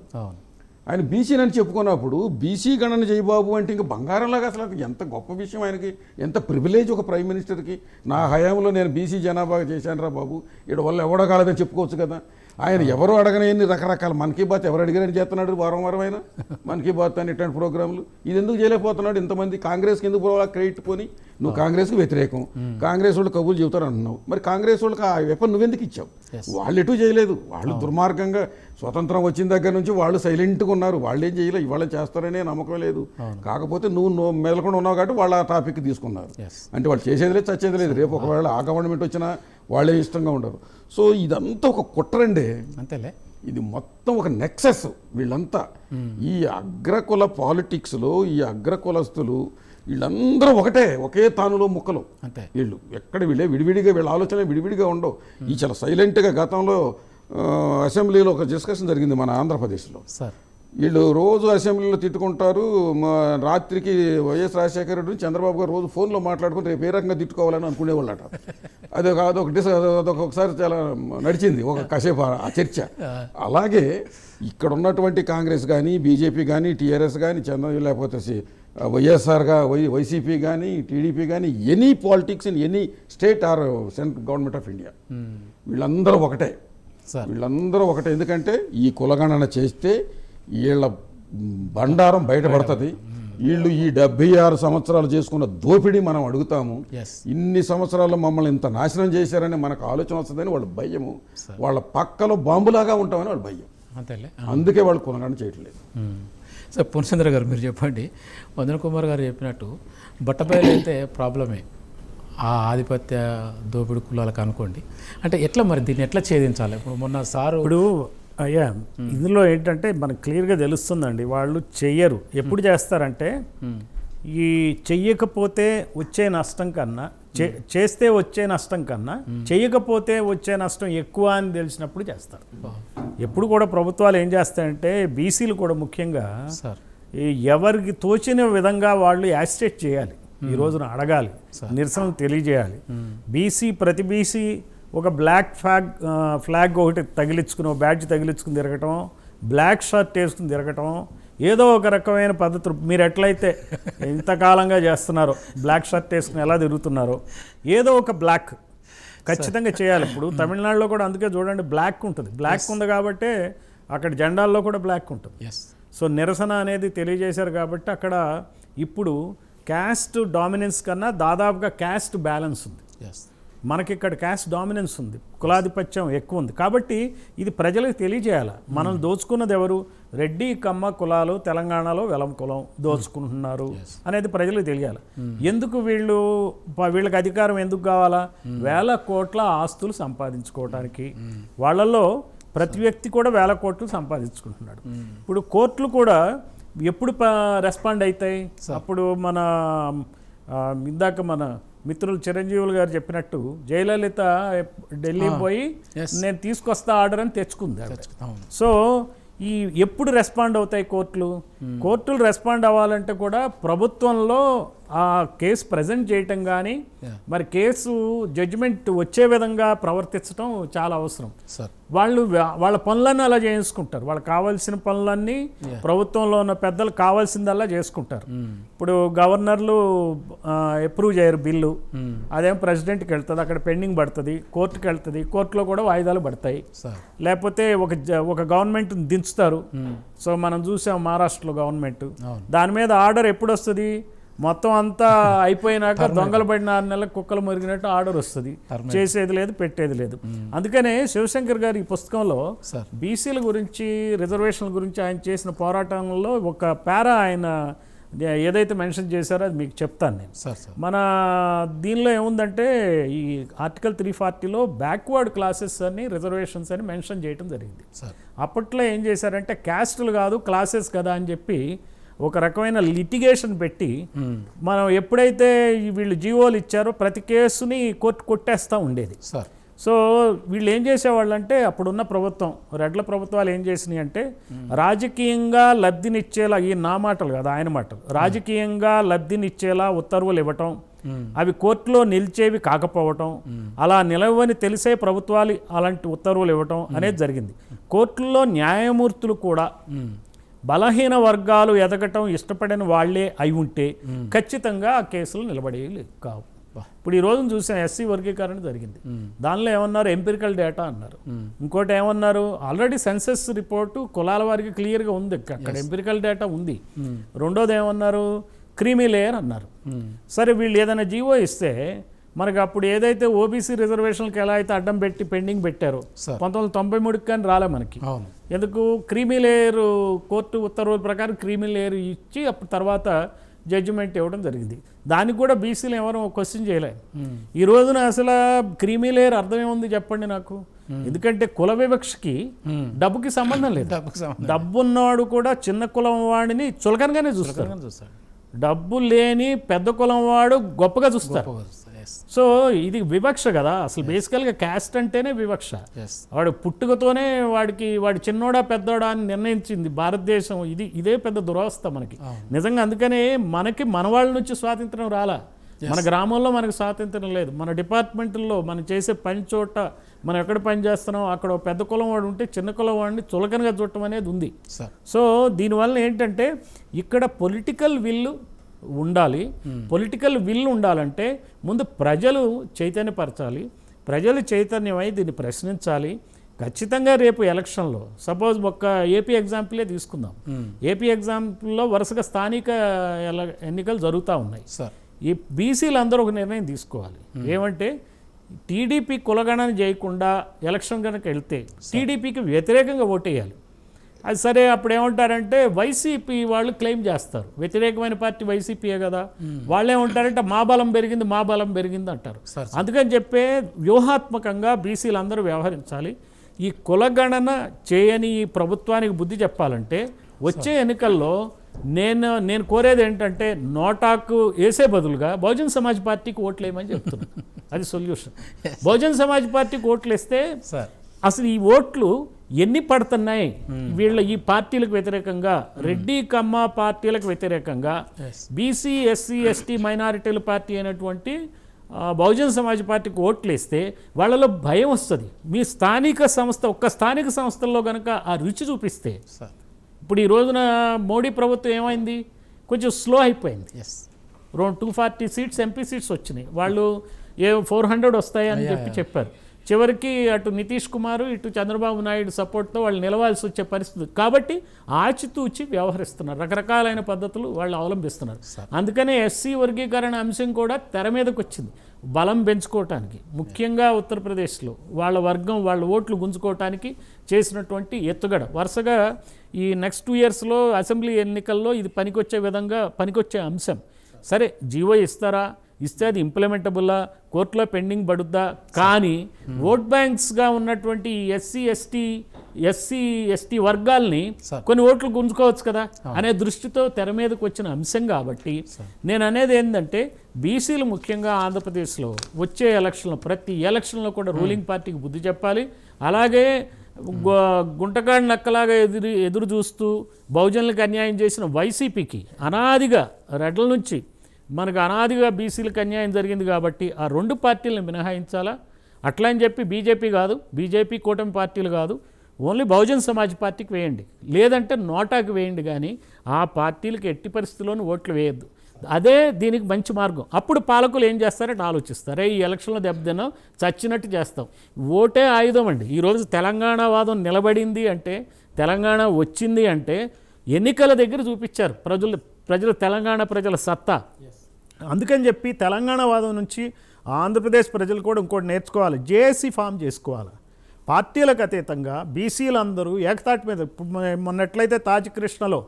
ఆయన బీసీని చెప్పుకున్నప్పుడు బీసీ గణన జయబాబు అంటే ఇంకా బంగారంలాగా, అసలు అది ఎంత గొప్ప విషయం, ఆయనకి ఎంత ప్రివిలేజ్ ఒక ప్రైమ్ మినిస్టర్కి. నా హయాంలో నేను బీసీ జనాభా చేశాను రా బాబు, ఇక్కడ వల్ల ఎవడో కాలేదని చెప్పుకోవచ్చు కదా. ఆయన ఎవరు అడగని రకరకాల మన్ కీ బాత్ ఎవరు అడిగారని చేస్తున్నాడు వారం ఆయన మన్ కీ బాత్ అని ఇట్లాంటి ప్రోగ్రాంలు. ఇది ఎందుకు చేయలేకపోతున్నాడు? ఇంతమంది కాంగ్రెస్కి ఎందుకు క్రెడిట్ పోని? నువ్వు కాంగ్రెస్కి వ్యతిరేకం, కాంగ్రెస్ వాళ్ళు కబుర్లు చెబుతారు అంటున్నావు. మరి కాంగ్రెస్ వాళ్ళకి ఆ వెపన్ నువ్వెందుకు ఇచ్చావు? వాళ్ళు ఎటు చేయలేదు, వాళ్ళు దుర్మార్గంగా స్వతంత్రం వచ్చిన దగ్గర నుంచి వాళ్ళు సైలెంట్గా ఉన్నారు, వాళ్ళు ఏం చేయలేదు. ఇవాళ చేస్తారనే నమ్మకం లేదు. కాకపోతే నువ్వు మెదలకుండా ఉన్నావు కాబట్టి వాళ్ళు ఆ టాపిక్ తీసుకున్నారు. అంటే వాళ్ళు చేసేది లేదు, చచ్చేది లేదు. రేపు ఒకవేళ ఆ గవర్నమెంట్ వచ్చినా వాళ్ళే ఇష్టంగా ఉండరు. సో ఇదంతా ఒక కుట్రండి, అంతేలే. ఇది మొత్తం ఒక నెక్సెస్. వీళ్ళంతా ఈ అగ్రకుల పాలిటిక్స్లో ఈ అగ్రకులస్తులు వీళ్ళందరూ ఒకే తానులో ముక్కలు. అంతే, వీళ్ళు ఎక్కడ విడివిడిగా వీళ్ళ ఆలోచన విడివిడిగా ఉండవు. ఈ చాలా సైలెంట్గా గతంలో అసెంబ్లీలో ఒక డిస్కషన్ జరిగింది మన ఆంధ్రప్రదేశ్లో. వీళ్ళు రోజు అసెంబ్లీలో తిట్టుకుంటారు. రాత్రికి వైఎస్ రాజశేఖర రెడ్డి చంద్రబాబు గారు రోజు ఫోన్లో మాట్లాడుకుని రేపు ఏ రకంగా తిట్టుకోవాలని అనుకునేవాళ్ళట. అదొకసారి చాలా నడిచింది ఒక కాసేపు ఆ చర్చ. అలాగే ఇక్కడ ఉన్నటువంటి కాంగ్రెస్ కానీ బీజేపీ కానీ టీఆర్ఎస్ కానీ లేకపోతే వైఎస్ఆర్గా వైసీపీ కానీ టీడీపీ కానీ any politics in any state or central government of India వీళ్ళందరూ ఒకటే. ఎందుకంటే ఈ కులగణన చేస్తే వీళ్ళ బండారం బయటపడుతుంది. వీళ్ళు ఈ 76 సంవత్సరాలు చేసుకున్న దోపిడీ మనం అడుగుతాము. ఇన్ని సంవత్సరాలు మమ్మల్ని ఇంత నాశనం చేశారని మనకు ఆలోచన వస్తుందని వాళ్ళ భయము. వాళ్ళ పక్కలో బాంబులాగా ఉంటామని వాళ్ళ భయం. అందుకే వాళ్ళు కులగణన చేయట్లేదు. సార్ పూర్ణచంద్ర గారు, మీరు చెప్పండి. వందన కుమార్ గారు చెప్పినట్టు బట్టబయలు అయితే ప్రాబ్లమే, ఆ ఆధిపత్య దోపిడి కులాలకు అనుకోండి. అంటే ఎట్లా మరి దీన్ని ఎట్లా ఛేదించాలి? ఇప్పుడు మొన్న సారు అయ్యా ఇందులో ఏంటంటే మనకు క్లియర్గా తెలుస్తుందండి, వాళ్ళు చెయ్యరు. ఎప్పుడు చేస్తారంటే ఈ చెయ్యకపోతే వచ్చే నష్టం కన్నా చేస్తే వచ్చే నష్టం కన్నా చెయ్యకపోతే వచ్చే నష్టం ఎక్కువ అని తెలిసినప్పుడు చేస్తారు. ఎప్పుడు కూడా ప్రభుత్వాలు ఏం చేస్తాయంటే బీసీలు కూడా ముఖ్యంగా సార్ ఎవరికి తోచిన విధంగా వాళ్ళు యాజిటేట్ చేయాలి, ఈ రోజున అడగాలి, నిరసన తెలియజేయాలి. ప్రతి బీసీ ఒక బ్లాక్ ఫ్లాగ్ ఒకటి తగిలించుకుని, బ్యాడ్జ్ తగిలించుకుని తిరగటం, బ్లాక్ షర్ట్ వేసుకుని తిరగటం, ఏదో ఒక రకమైన పద్ధతులు మీరు ఎట్లయితే ఇంతకాలంగా చేస్తున్నారో, బ్లాక్ షర్ట్ వేసుకుని ఎలా తిరుగుతున్నారో ఏదో ఒక బ్లాక్ ఖచ్చితంగా చేయాలి. ఇప్పుడు తమిళనాడులో కూడా అందుకే చూడండి బ్లాక్ ఉంటుంది. బ్లాక్ ఉంది కాబట్టే అక్కడ జెండాల్లో కూడా బ్లాక్ ఉంటుంది. సో నిరసన అనేది తెలియజేశారు కాబట్టి అక్కడ ఇప్పుడు క్యాస్ట్ డామినెన్స్ కన్నా దాదాపుగా క్యాస్ట్ బ్యాలెన్స్ ఉంది. మనకి ఇక్కడ క్యాస్ట్ డామినెన్స్ ఉంది, కులాధిపత్యం ఎక్కువ ఉంది. కాబట్టి ఇది ప్రజలకు తెలియజేయాలి. మనం దోచుకున్నది ఎవరు? రెడ్డి కమ్మ కులాలు తెలంగాణలో వెలం కులం దోచుకుంటున్నారు అనేది ప్రజలకు తెలియాలి. ఎందుకు వీళ్ళకి అధికారం ఎందుకు కావాలా? వేల కోట్ల ఆస్తులు సంపాదించుకోవడానికి. వాళ్ళల్లో ప్రతి వ్యక్తి కూడా వేల కోట్లు సంపాదించుకుంటున్నాడు. ఇప్పుడు కోర్టులు కూడా ఎప్పుడు రెస్పాండ్ అవుతాయి? అప్పుడు మన ఇందాక మన మిత్రులు చిరంజీవులు గారు చెప్పినట్టు జయలలిత ఢిల్లీ పోయి నేను తీసుకొస్తా ఆర్డర్ అని తెచ్చుకుంది. సో ఎప్పుడు రెస్పాండ్ అవుతాయి కోర్టులు? కోర్టులు రెస్పాండ్ అవ్వాలంటే కూడా ప్రభుత్వంలో ఆ కేసు ప్రజెంట్ చేయటం కానీ మరి కేసు జడ్జిమెంట్ వచ్చే విధంగా ప్రవర్తించడం చాలా అవసరం. వాళ్ళ పనులన్నీ అలా చేసుకుంటారు. వాళ్ళకి కావాల్సిన పనులన్నీ ప్రభుత్వంలో ఉన్న పెద్దలు కావాల్సిందల్లా చేసుకుంటారు. ఇప్పుడు గవర్నర్లు అప్రూవ్ చేయరు బిల్లు, అదేం ప్రెసిడెంట్కి వెళ్తుంది, అక్కడ పెండింగ్ పడుతుంది, కోర్టుకి వెళ్తుంది, కోర్టులో కూడా వాయిదాలు పడతాయి. లేకపోతే ఒక గవర్నమెంట్ దించుతారు. సో మనం చూసాం మహారాష్ట్రలో గవర్నమెంట్, దాని మీద ఆర్డర్ ఎప్పుడు వస్తుంది? మొత్తం అంతా అయిపోయినాక దొంగలు పడిన 6 నెలలకు కుక్కలు మురిగినట్టు ఆర్డర్ వస్తుంది. చేసేది లేదు, పెట్టేది లేదు. అందుకనే శివశంకర్ గారి ఈ పుస్తకంలో బీసీల గురించి, రిజర్వేషన్ల గురించి ఆయన చేసిన పోరాటంలో ఒక పారా ఆయన ఏదైతే మెన్షన్ చేశారో అది మీకు చెప్తాను నేను. మన దీనిలో ఏముందంటే ఈ ఆర్టికల్ 340లో బ్యాక్వర్డ్ క్లాసెస్ అని రిజర్వేషన్స్ అని మెన్షన్ చేయడం జరిగింది. అప్పట్లో ఏం చేశారంటే క్యాస్టులు కాదు క్లాసెస్ కదా అని చెప్పి ఒక రకమైన లిటిగేషన్ పెట్టి మనం ఎప్పుడైతే వీళ్ళు జీవోలు ఇచ్చారో ప్రతి కేసుని కోర్టు కొట్టేస్తూ ఉండేది. సో వీళ్ళు ఏం చేసేవాళ్ళు అంటే అప్పుడున్న ప్రభుత్వం, రెడ్ల ప్రభుత్వాలు ఏం చేసినాయి అంటే రాజకీయంగా లబ్ధినిచ్చేలా, ఈ నా మాటలు కదా ఆయన మాటలు, రాజకీయంగా లబ్ధినిచ్చేలా ఉత్తర్వులు ఇవ్వటం, అవి కోర్టులో నిలిచేవి కాకపోవటం, అలా నిలవని తెలిసే ప్రభుత్వాలు అలాంటి ఉత్తర్వులు ఇవ్వటం అనేది జరిగింది. కోర్టుల్లో న్యాయమూర్తులు కూడా బలహీన వర్గాలు ఎదగటం ఇష్టపడిన వాళ్లే అయి ఉంటే ఖచ్చితంగా ఆ కేసులు నిలబడేవి కావు. ఇప్పుడు ఈ రోజున చూసిన ఎస్సీ వర్గీకరణ జరిగింది. దానిలో ఏమన్నారు? ఎంపిరికల్ డేటా అన్నారు. ఇంకోటి ఏమన్నారు? ఆల్రెడీ సెన్సెస్ రిపోర్టు కులాల వారికి క్లియర్గా ఉంది, అక్కడ ఎంపిరికల్ డేటా ఉంది. రెండోది ఏమన్నారు? క్రీమీ లేయర్ అన్నారు. సరే వీళ్ళు ఏదైనా జీవో ఇస్తే మనకు అప్పుడు ఏదైతే ఓబీసీ రిజర్వేషన్కి ఎలా అయితే అడ్డం పెట్టి పెండింగ్ పెట్టారో 1993 కానీ రాలే మనకి. ఎందుకు? క్రీమీ లేయర్ కోర్టు ఉత్తర్వుల ప్రకారం క్రీమీ లేయర్ ఇచ్చి అప్పుడు తర్వాత జడ్జిమెంట్ ఇవ్వడం జరిగింది. దానికి కూడా బీసీలు ఎవరు క్వశ్చన్ చేయలేదు. ఈ రోజున అసలు క్రీమీ లేయర్ అర్థం ఏముంది చెప్పండి నాకు? ఎందుకంటే కుల వివక్షకి డబ్బుకి సంబంధం లేదు. డబ్బున్నవాడు కూడా చిన్న కులం వాడిని చులకనగానే చూస్తాడు, డబ్బు లేని పెద్ద కులం వాడు గొప్పగా చూస్తాడు. సో ఇది వివక్ష కదా అసలు. బేసికల్గా క్యాస్ట్ అంటేనే వివక్ష. వాడు పుట్టుకతోనే వాడి చిన్నోడా పెద్దోడా అని నిర్ణయించింది భారతదేశం. ఇదే పెద్ద దురవస్థ మనకి నిజంగా. అందుకనే మనకి మన వాళ్ళ నుంచి స్వాతంత్రం రాలా. మన గ్రామంలో మనకు స్వాతంత్రం లేదు. మన డిపార్ట్మెంట్లో మనం చేసే పని చోట మనం ఎక్కడ పని చేస్తున్నాం అక్కడ పెద్ద కులం వాడు ఉంటే చిన్న కులం వాడిని చులకనగా చూడటం అనేది ఉంది. సో దీనివల్ల ఏంటంటే ఇక్కడ పొలిటికల్ విల్లు ఉండాలి. పొలిటికల్ విల్ ఉండాలంటే ముందు ప్రజలు చైతన్యపరచాలి. ప్రజలు చైతన్యమై దీన్ని ప్రశ్నించాలి. ఖచ్చితంగా రేపు ఎలక్షన్లో సపోజ్ ఒక్క ఏపీ ఎగ్జాంపులే తీసుకుందాం. ఏపీ ఎగ్జాంపుల్లో వరుసగా స్థానిక ఎన్నికలు జరుగుతూ ఉన్నాయి. ఈ బీసీలు అందరూ ఒక నిర్ణయం తీసుకోవాలి. ఏమంటే టీడీపీ కులగణన చేయకుండా ఎలక్షన్ కనుక వెళ్తే టీడీపీకి వ్యతిరేకంగా ఓటేయాలి. అది సరే అప్పుడు ఏమంటారంటే వైసీపీ వాళ్ళు క్లెయిమ్ చేస్తారు, వ్యతిరేకమైన పార్టీ వైసీపీయే కదా, వాళ్ళు ఏమంటారంటే మా బలం పెరిగింది అంటారు. అందుకని చెప్పే వ్యూహాత్మకంగా బీసీలు అందరూ వ్యవహరించాలి. ఈ కులగణన చేయని ఈ ప్రభుత్వానికి బుద్ధి చెప్పాలంటే వచ్చే ఎన్నికల్లో నేను కోరేది ఏంటంటే నోటాకు వేసే బదులుగా బహుజన్ సమాజ్ పార్టీకి ఓట్లు వేయమని చెప్తున్నాను. అది సొల్యూషన్. బహుజన్ సమాజ్ పార్టీకి ఓట్లు వేస్తే సార్ అసలు ఈ ఓట్లు ఎన్ని పడుతున్నాయి వీళ్ళ ఈ పార్టీలకు వ్యతిరేకంగా, రెడ్డి కమ్మ పార్టీలకు వ్యతిరేకంగా బీసీ ఎస్సీ ఎస్టీ మైనారిటీల పార్టీ అయినటువంటి బహుజన్ సమాజ్ పార్టీకి ఓట్లు వేస్తే వాళ్ళలో భయం వస్తుంది. మీ స్థానిక సంస్థ ఒక్క స్థానిక సంస్థల్లో కనుక ఆ రుచి చూపిస్తే, ఇప్పుడు ఈ రోజున మోడీ ప్రభుత్వం ఏమైంది, కొంచెం స్లో అయిపోయింది. అరౌండ్ 240 సీట్స్ ఎంపీ సీట్స్ వచ్చినాయి. వాళ్ళు 400 వస్తాయని చెప్పారు. చివరికి అటు నితీష్ కుమార్ ఇటు చంద్రబాబు నాయుడు సపోర్ట్తో వాళ్ళు నిలవాల్సి వచ్చే పరిస్థితి. కాబట్టి ఆచితూచి వ్యవహరిస్తున్నారు, రకరకాలైన పద్ధతులు వాళ్ళు అవలంబిస్తున్నారు. అందుకనే ఎస్సీ వర్గీకరణ అంశం కూడా తెర మీదకి వచ్చింది, బలం పెంచుకోవటానికి, ముఖ్యంగా ఉత్తరప్రదేశ్లో వాళ్ళ వర్గం వాళ్ళ ఓట్లు గుంజుకోవటానికి చేసినటువంటి ఎత్తుగడ. వరుసగా ఈ నెక్స్ట్ 2 yearsలో అసెంబ్లీ ఎన్నికల్లో ఇది పనికొచ్చే అంశం. సరే జీవో ఇస్తారా, ఇస్తే అది ఇంప్లిమెంటబుల్లా, కోర్టులో పెండింగ్ పడుద్దా, కానీ ఓట్ బ్యాంక్స్గా ఉన్నటువంటి ఎస్సీ ఎస్టీ వర్గాల్ని కొన్ని ఓట్లు గుంజుకోవచ్చు కదా అనే దృష్టితో తెర మీదకి వచ్చిన అంశం. కాబట్టి నేను అనేది ఏంటంటే బీసీలు ముఖ్యంగా ఆంధ్రప్రదేశ్లో వచ్చే ఎలక్షన్లో ప్రతి ఎలక్షన్లో కూడా రూలింగ్ పార్టీకి బుద్ధి చెప్పాలి. అలాగే గుంటకాడి నక్కలాగా ఎదురు చూస్తూ బహుజనులకు అన్యాయం చేసిన వైసీపీకి అనాదిగా రెడ్ల నుంచి మనకు అనాదిగా బీసీలకు అన్యాయం జరిగింది కాబట్టి ఆ 2 పార్టీలను మినహాయించాలా. అట్లా అని చెప్పి బీజేపీ కూటమి పార్టీలు కాదు, ఓన్లీ బహుజన్ సమాజ్ పార్టీకి వేయండి, లేదంటే నోటాకి వేయండి, కానీ ఆ పార్టీలకు ఎట్టి పరిస్థితుల్లోనూ ఓట్లు వేయద్దు. అదే దీనికి మంచి మార్గం. అప్పుడు పాలకులు ఏం చేస్తారంటే ఆలోచిస్తారే ఈ ఎలక్షన్లో దెబ్బతిన్నాం, చచ్చినట్టు చేస్తాం. ఓటే ఆయుధం అండి. ఈరోజు తెలంగాణ వాదం నిలబడింది అంటే, తెలంగాణ వచ్చింది అంటే ఎన్నికల దగ్గర చూపించారు ప్రజలు తెలంగాణ ప్రజల సత్తా. అందుకని చెప్పి తెలంగాణ వాదం నుంచి ఆంధ్రప్రదేశ్ ప్రజలు కూడా ఇంకోటి నేర్చుకోవాలి, జేఏసీ ఫామ్ చేసుకోవాలి. పార్టీలకు అతీతంగా బీసీలందరూ ఏకతాటి మీద, మొన్నట్లయితే తాజకృష్ణలో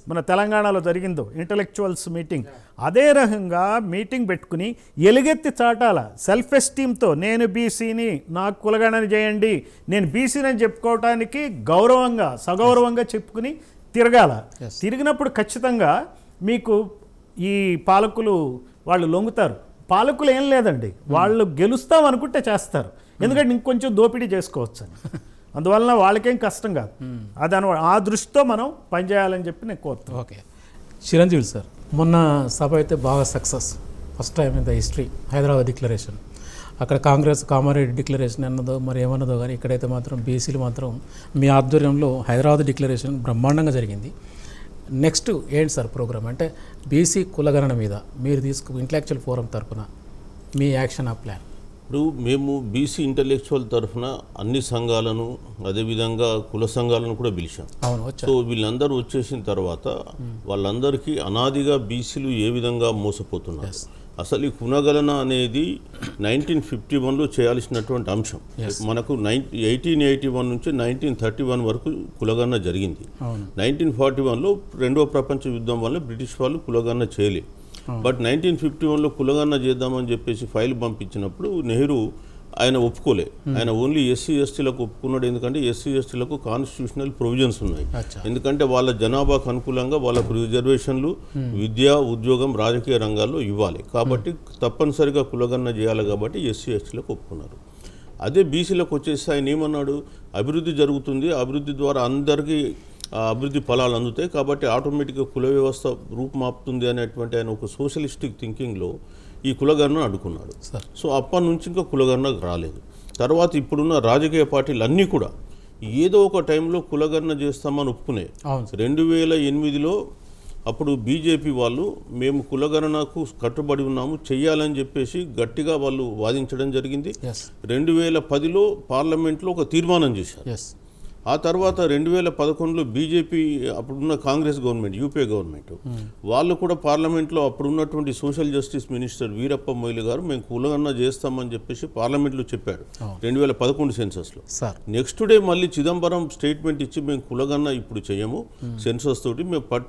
మన తెలంగాణలో జరిగిందో ఇంటలెక్చువల్స్ మీటింగ్, అదే రకంగా మీటింగ్ పెట్టుకుని ఎలుగెత్తి చాటాల సెల్ఫ్ ఎస్టీమ్తో, నేను బీసీని, నాకు కులగణన చేయండి, నేను బీసీని అని చెప్పుకోవటానికి గౌరవంగా సగౌరవంగా చెప్పుకుని తిరగాల. తిరిగినప్పుడు ఖచ్చితంగా మీకు ఈ పాలకులు వాళ్ళు లొంగుతారు. పాలకులు ఏం లేదండి, వాళ్ళు గెలుస్తాం అనుకుంటే చేస్తారు, ఎందుకంటే ఇంకొంచెం దోపిడీ చేసుకోవచ్చు అని. అందువలన వాళ్ళకేం కష్టం కాదు. ఆ దృష్టితో మనం పనిచేయాలని చెప్పి నేను కోరుతాను. ఓకే, చిరంజీవి సార్, మొన్న సభ అయితే బాగా success, first time in the history Hyderabad declaration. అక్కడ కాంగ్రెస్ కామారెడ్డి డిక్లరేషన్ అన్నదో మరి ఏమన్నదో కానీ ఇక్కడైతే మాత్రం బీసీలు మాత్రం మీ ఆధ్వర్యంలో హైదరాబాద్ డిక్లరేషన్ బ్రహ్మాండంగా జరిగింది. నెక్స్ట్ ఏంటి సార్ ప్రోగ్రామ్, అంటే బీసీ కులగణన మీద మీరు ఇంటలెక్చువల్ ఫోరం తరఫున మీ యాక్షన్ ఆ ప్లాన్? ఇప్పుడు మేము బీసీ ఇంటలెక్చువల్ తరఫున అన్ని సంఘాలను, అదేవిధంగా కుల సంఘాలను కూడా పిలిచాం. సో వీళ్ళందరూ వచ్చేసిన తర్వాత వాళ్ళందరికీ అనాదిగా బీసీలు ఏ విధంగా మోసపోతున్నారు, అసలు ఈ కులగణన అనేది 1951లో చేయాల్సినటువంటి అంశం. మనకు 1881 నుంచి 1931 వరకు కులగణన జరిగింది. 1941లో 2వ ప్రపంచ యుద్ధం వల్ల బ్రిటిష్ వాళ్ళు కులగణన చేయలేదు. బట్ 1951లో కులగణన చేద్దామని చెప్పేసి ఫైల్ పంపించినప్పుడు నెహ్రూ ఆయన ఒప్పుకోలే. ఆయన ఓన్లీ ఎస్సీ ఎస్టీలకు ఒప్పుకున్నాడు. ఎందుకంటే ఎస్సీ ఎస్టీలకు కాన్స్టిట్యూషనల్ ప్రొవిజన్స్ ఉన్నాయి. ఎందుకంటే వాళ్ళ జనాభాకు అనుకూలంగా వాళ్ళకు రిజర్వేషన్లు విద్య, ఉద్యోగం, రాజకీయ రంగాల్లో ఇవ్వాలి. కాబట్టి తప్పనిసరిగా కులగణన చేయాలి. కాబట్టి ఎస్సీ ఎస్టీలకు ఒప్పుకున్నారు. అదే బీసీలకు వచ్చేసి ఆయన ఏమన్నాడు, అభివృద్ధి జరుగుతుంది, అభివృద్ధి ద్వారా అందరికీ అభివృద్ధి ఫలాలు అందుతాయి, కాబట్టి ఆటోమేటిక్గా కుల వ్యవస్థ రూపుమాపుతుంది అనేటువంటి ఆయన ఒక సోషలిస్టిక్ థింకింగ్లో ఈ కులగణన అడ్డుకున్నాడు. సో అప్పటి నుంచి ఇంకా కులగణన రాలేదు. తర్వాత ఇప్పుడున్న రాజకీయ పార్టీలు అన్నీ కూడా ఏదో ఒక టైంలో కులగణన చేస్తామని ఒప్పుకున్నాయి. 2008లో అప్పుడు బీజేపీ వాళ్ళు మేము కులగణనకు కట్టుబడి ఉన్నాము, చెయ్యాలని చెప్పేసి గట్టిగా వాళ్ళు వాదించడం జరిగింది. 2010లో పార్లమెంట్లో ఒక తీర్మానం చేశారు. ఆ తర్వాత 2011లో బీజేపీ అప్పుడున్న కాంగ్రెస్ గవర్నమెంట్, యూపీఏ గవర్నమెంట్ వాళ్ళు కూడా పార్లమెంట్లో అప్పుడున్నటువంటి social justice minister Veerappa Moily గారు మేము కులగణన చేస్తామని చెప్పేసి పార్లమెంట్లో చెప్పాడు 2011 సెన్సస్లో. నెక్స్ట్ డే మళ్ళీ చిదంబరం స్టేట్మెంట్ ఇచ్చి మేము కులగణన ఇప్పుడు చేయము, సెన్సస్ తోటి మేము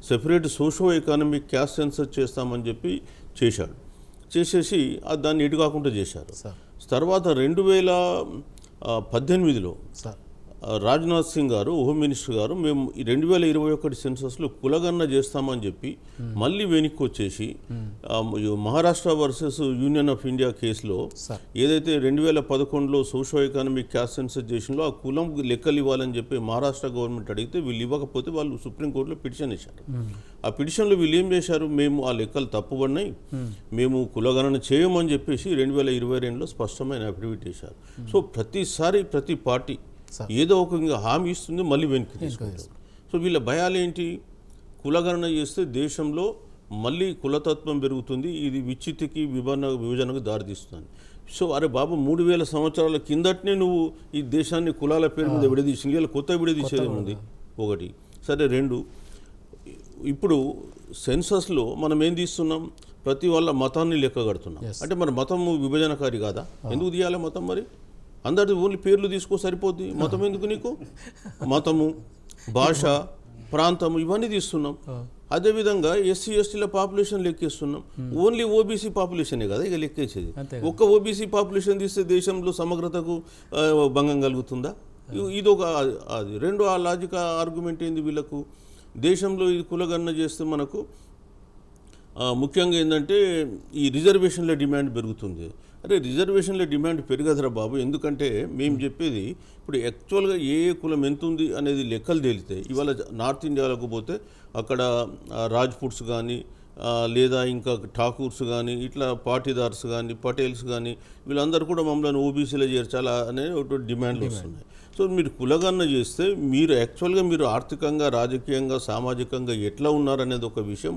separate socio economic caste census చేస్తామని చెప్పి చేసేసి దాన్ని ఎటు కాకుండా చేశారు. తర్వాత 18లో సార్ రాజ్నాథ్ సింగ్ గారు హోమ్ మినిస్టర్ గారు మేము ఈ 2021 సెన్సస్లో కులగణన చేస్తామని చెప్పి మళ్ళీ వెనక్కి వచ్చేసి Maharashtra versus union of India కేసులో సార్ ఏదైతే 2011లో సోషో ఎకనామిక్ క్యాస్ట్ సెన్సస్ చేసినలో ఆ కులం లెక్కలు ఇవ్వాలని చెప్పి మహారాష్ట్ర గవర్నమెంట్ అడిగితే వీళ్ళు ఇవ్వకపోతే వాళ్ళు సుప్రీంకోర్టులో పిటిషన్ వేశారు. ఆ పిటిషన్లో వీళ్ళు ఏం చేశారు, మేము ఆ లెక్కలు తప్పుపడినాయి, మేము కులగణన చేయమని చెప్పేసి 2022లో స్పష్టమైన అఫిడవిట్ చేశారు. సో ప్రతిసారి ప్రతి పార్టీ ఏదో ఒక హామీ ఇస్తుంది, మళ్ళీ వెనక్కి తీసుకుంటారు. సో వీళ్ళ భయాలు ఏంటి, కులగణన చేస్తే దేశంలో మళ్ళీ కులతత్వం పెరుగుతుంది, ఇది విచ్చితికి విభజనకు దారితీస్తుంది. సో అరే బాబు 3000 సంవత్సరాల కిందటనే నువ్వు ఈ దేశాన్ని కులాల పేరు మీద విడదీసింది, ఇలా కొత్త విడదీసేది ఉంది ఒకటి. సరే, 2 ఇప్పుడు సెన్సస్లో మనం ఏం తీస్తున్నాం, ప్రతి వాళ్ళ మతాన్ని లెక్క కడుతున్నాం. అంటే మరి మతం విభజనకారి కాదా, ఎందుకు తీయాలి మతం? మరి అందరి ఓన్లీ పేర్లు తీసుకో సరిపోద్ది, మతం ఎందుకు నీకు? మతము, భాష, ప్రాంతము ఇవన్నీ తీస్తున్నాం. అదేవిధంగా ఎస్సీ ఎస్టీల పాపులేషన్ లెక్కేస్తున్నాం. ఓన్లీ ఓబీసీ పాపులేషనే కదా ఇక లెక్కేసేది. ఒక్క ఓబీసీ పాపులేషన్ తీస్తే దేశంలో సమగ్రతకు భంగం కలుగుతుందా? ఇదొక అది. 2 ఆ లాజిక్ ఆర్గ్యుమెంట్ ఏంది వీళ్ళకు, దేశంలో ఇది కులగణన చేస్తే మనకు ముఖ్యంగా ఏంటంటే ఈ రిజర్వేషన్ల డిమాండ్ పెరుగుతుంది. అరే రిజర్వేషన్ల డిమాండ్ పెరగదురా బాబు, ఎందుకంటే మేము చెప్పేది ఇప్పుడు యాక్చువల్గా ఏ కులం ఎంత ఉంది అనేది లెక్కలు తేలితే, ఇవాళ నార్త్ ఇండియాలోకి పోతే అక్కడ రాజ్పుట్స్ కానీ లేదా ఇంకా ఠాకూర్స్ కానీ ఇట్లా పాటీదార్స్ కానీ పటేల్స్ కానీ వీళ్ళందరూ కూడా మమ్మల్ని ఓబీసీలో చేర్చాలా అనే ఒక డిమాండ్లు వస్తున్నాయి. సో మీరు కులగణన చేస్తే మీరు యాక్చువల్గా మీరు ఆర్థికంగా, రాజకీయంగా, సామాజికంగా ఎట్లా ఉన్నారనేది ఒక విషయం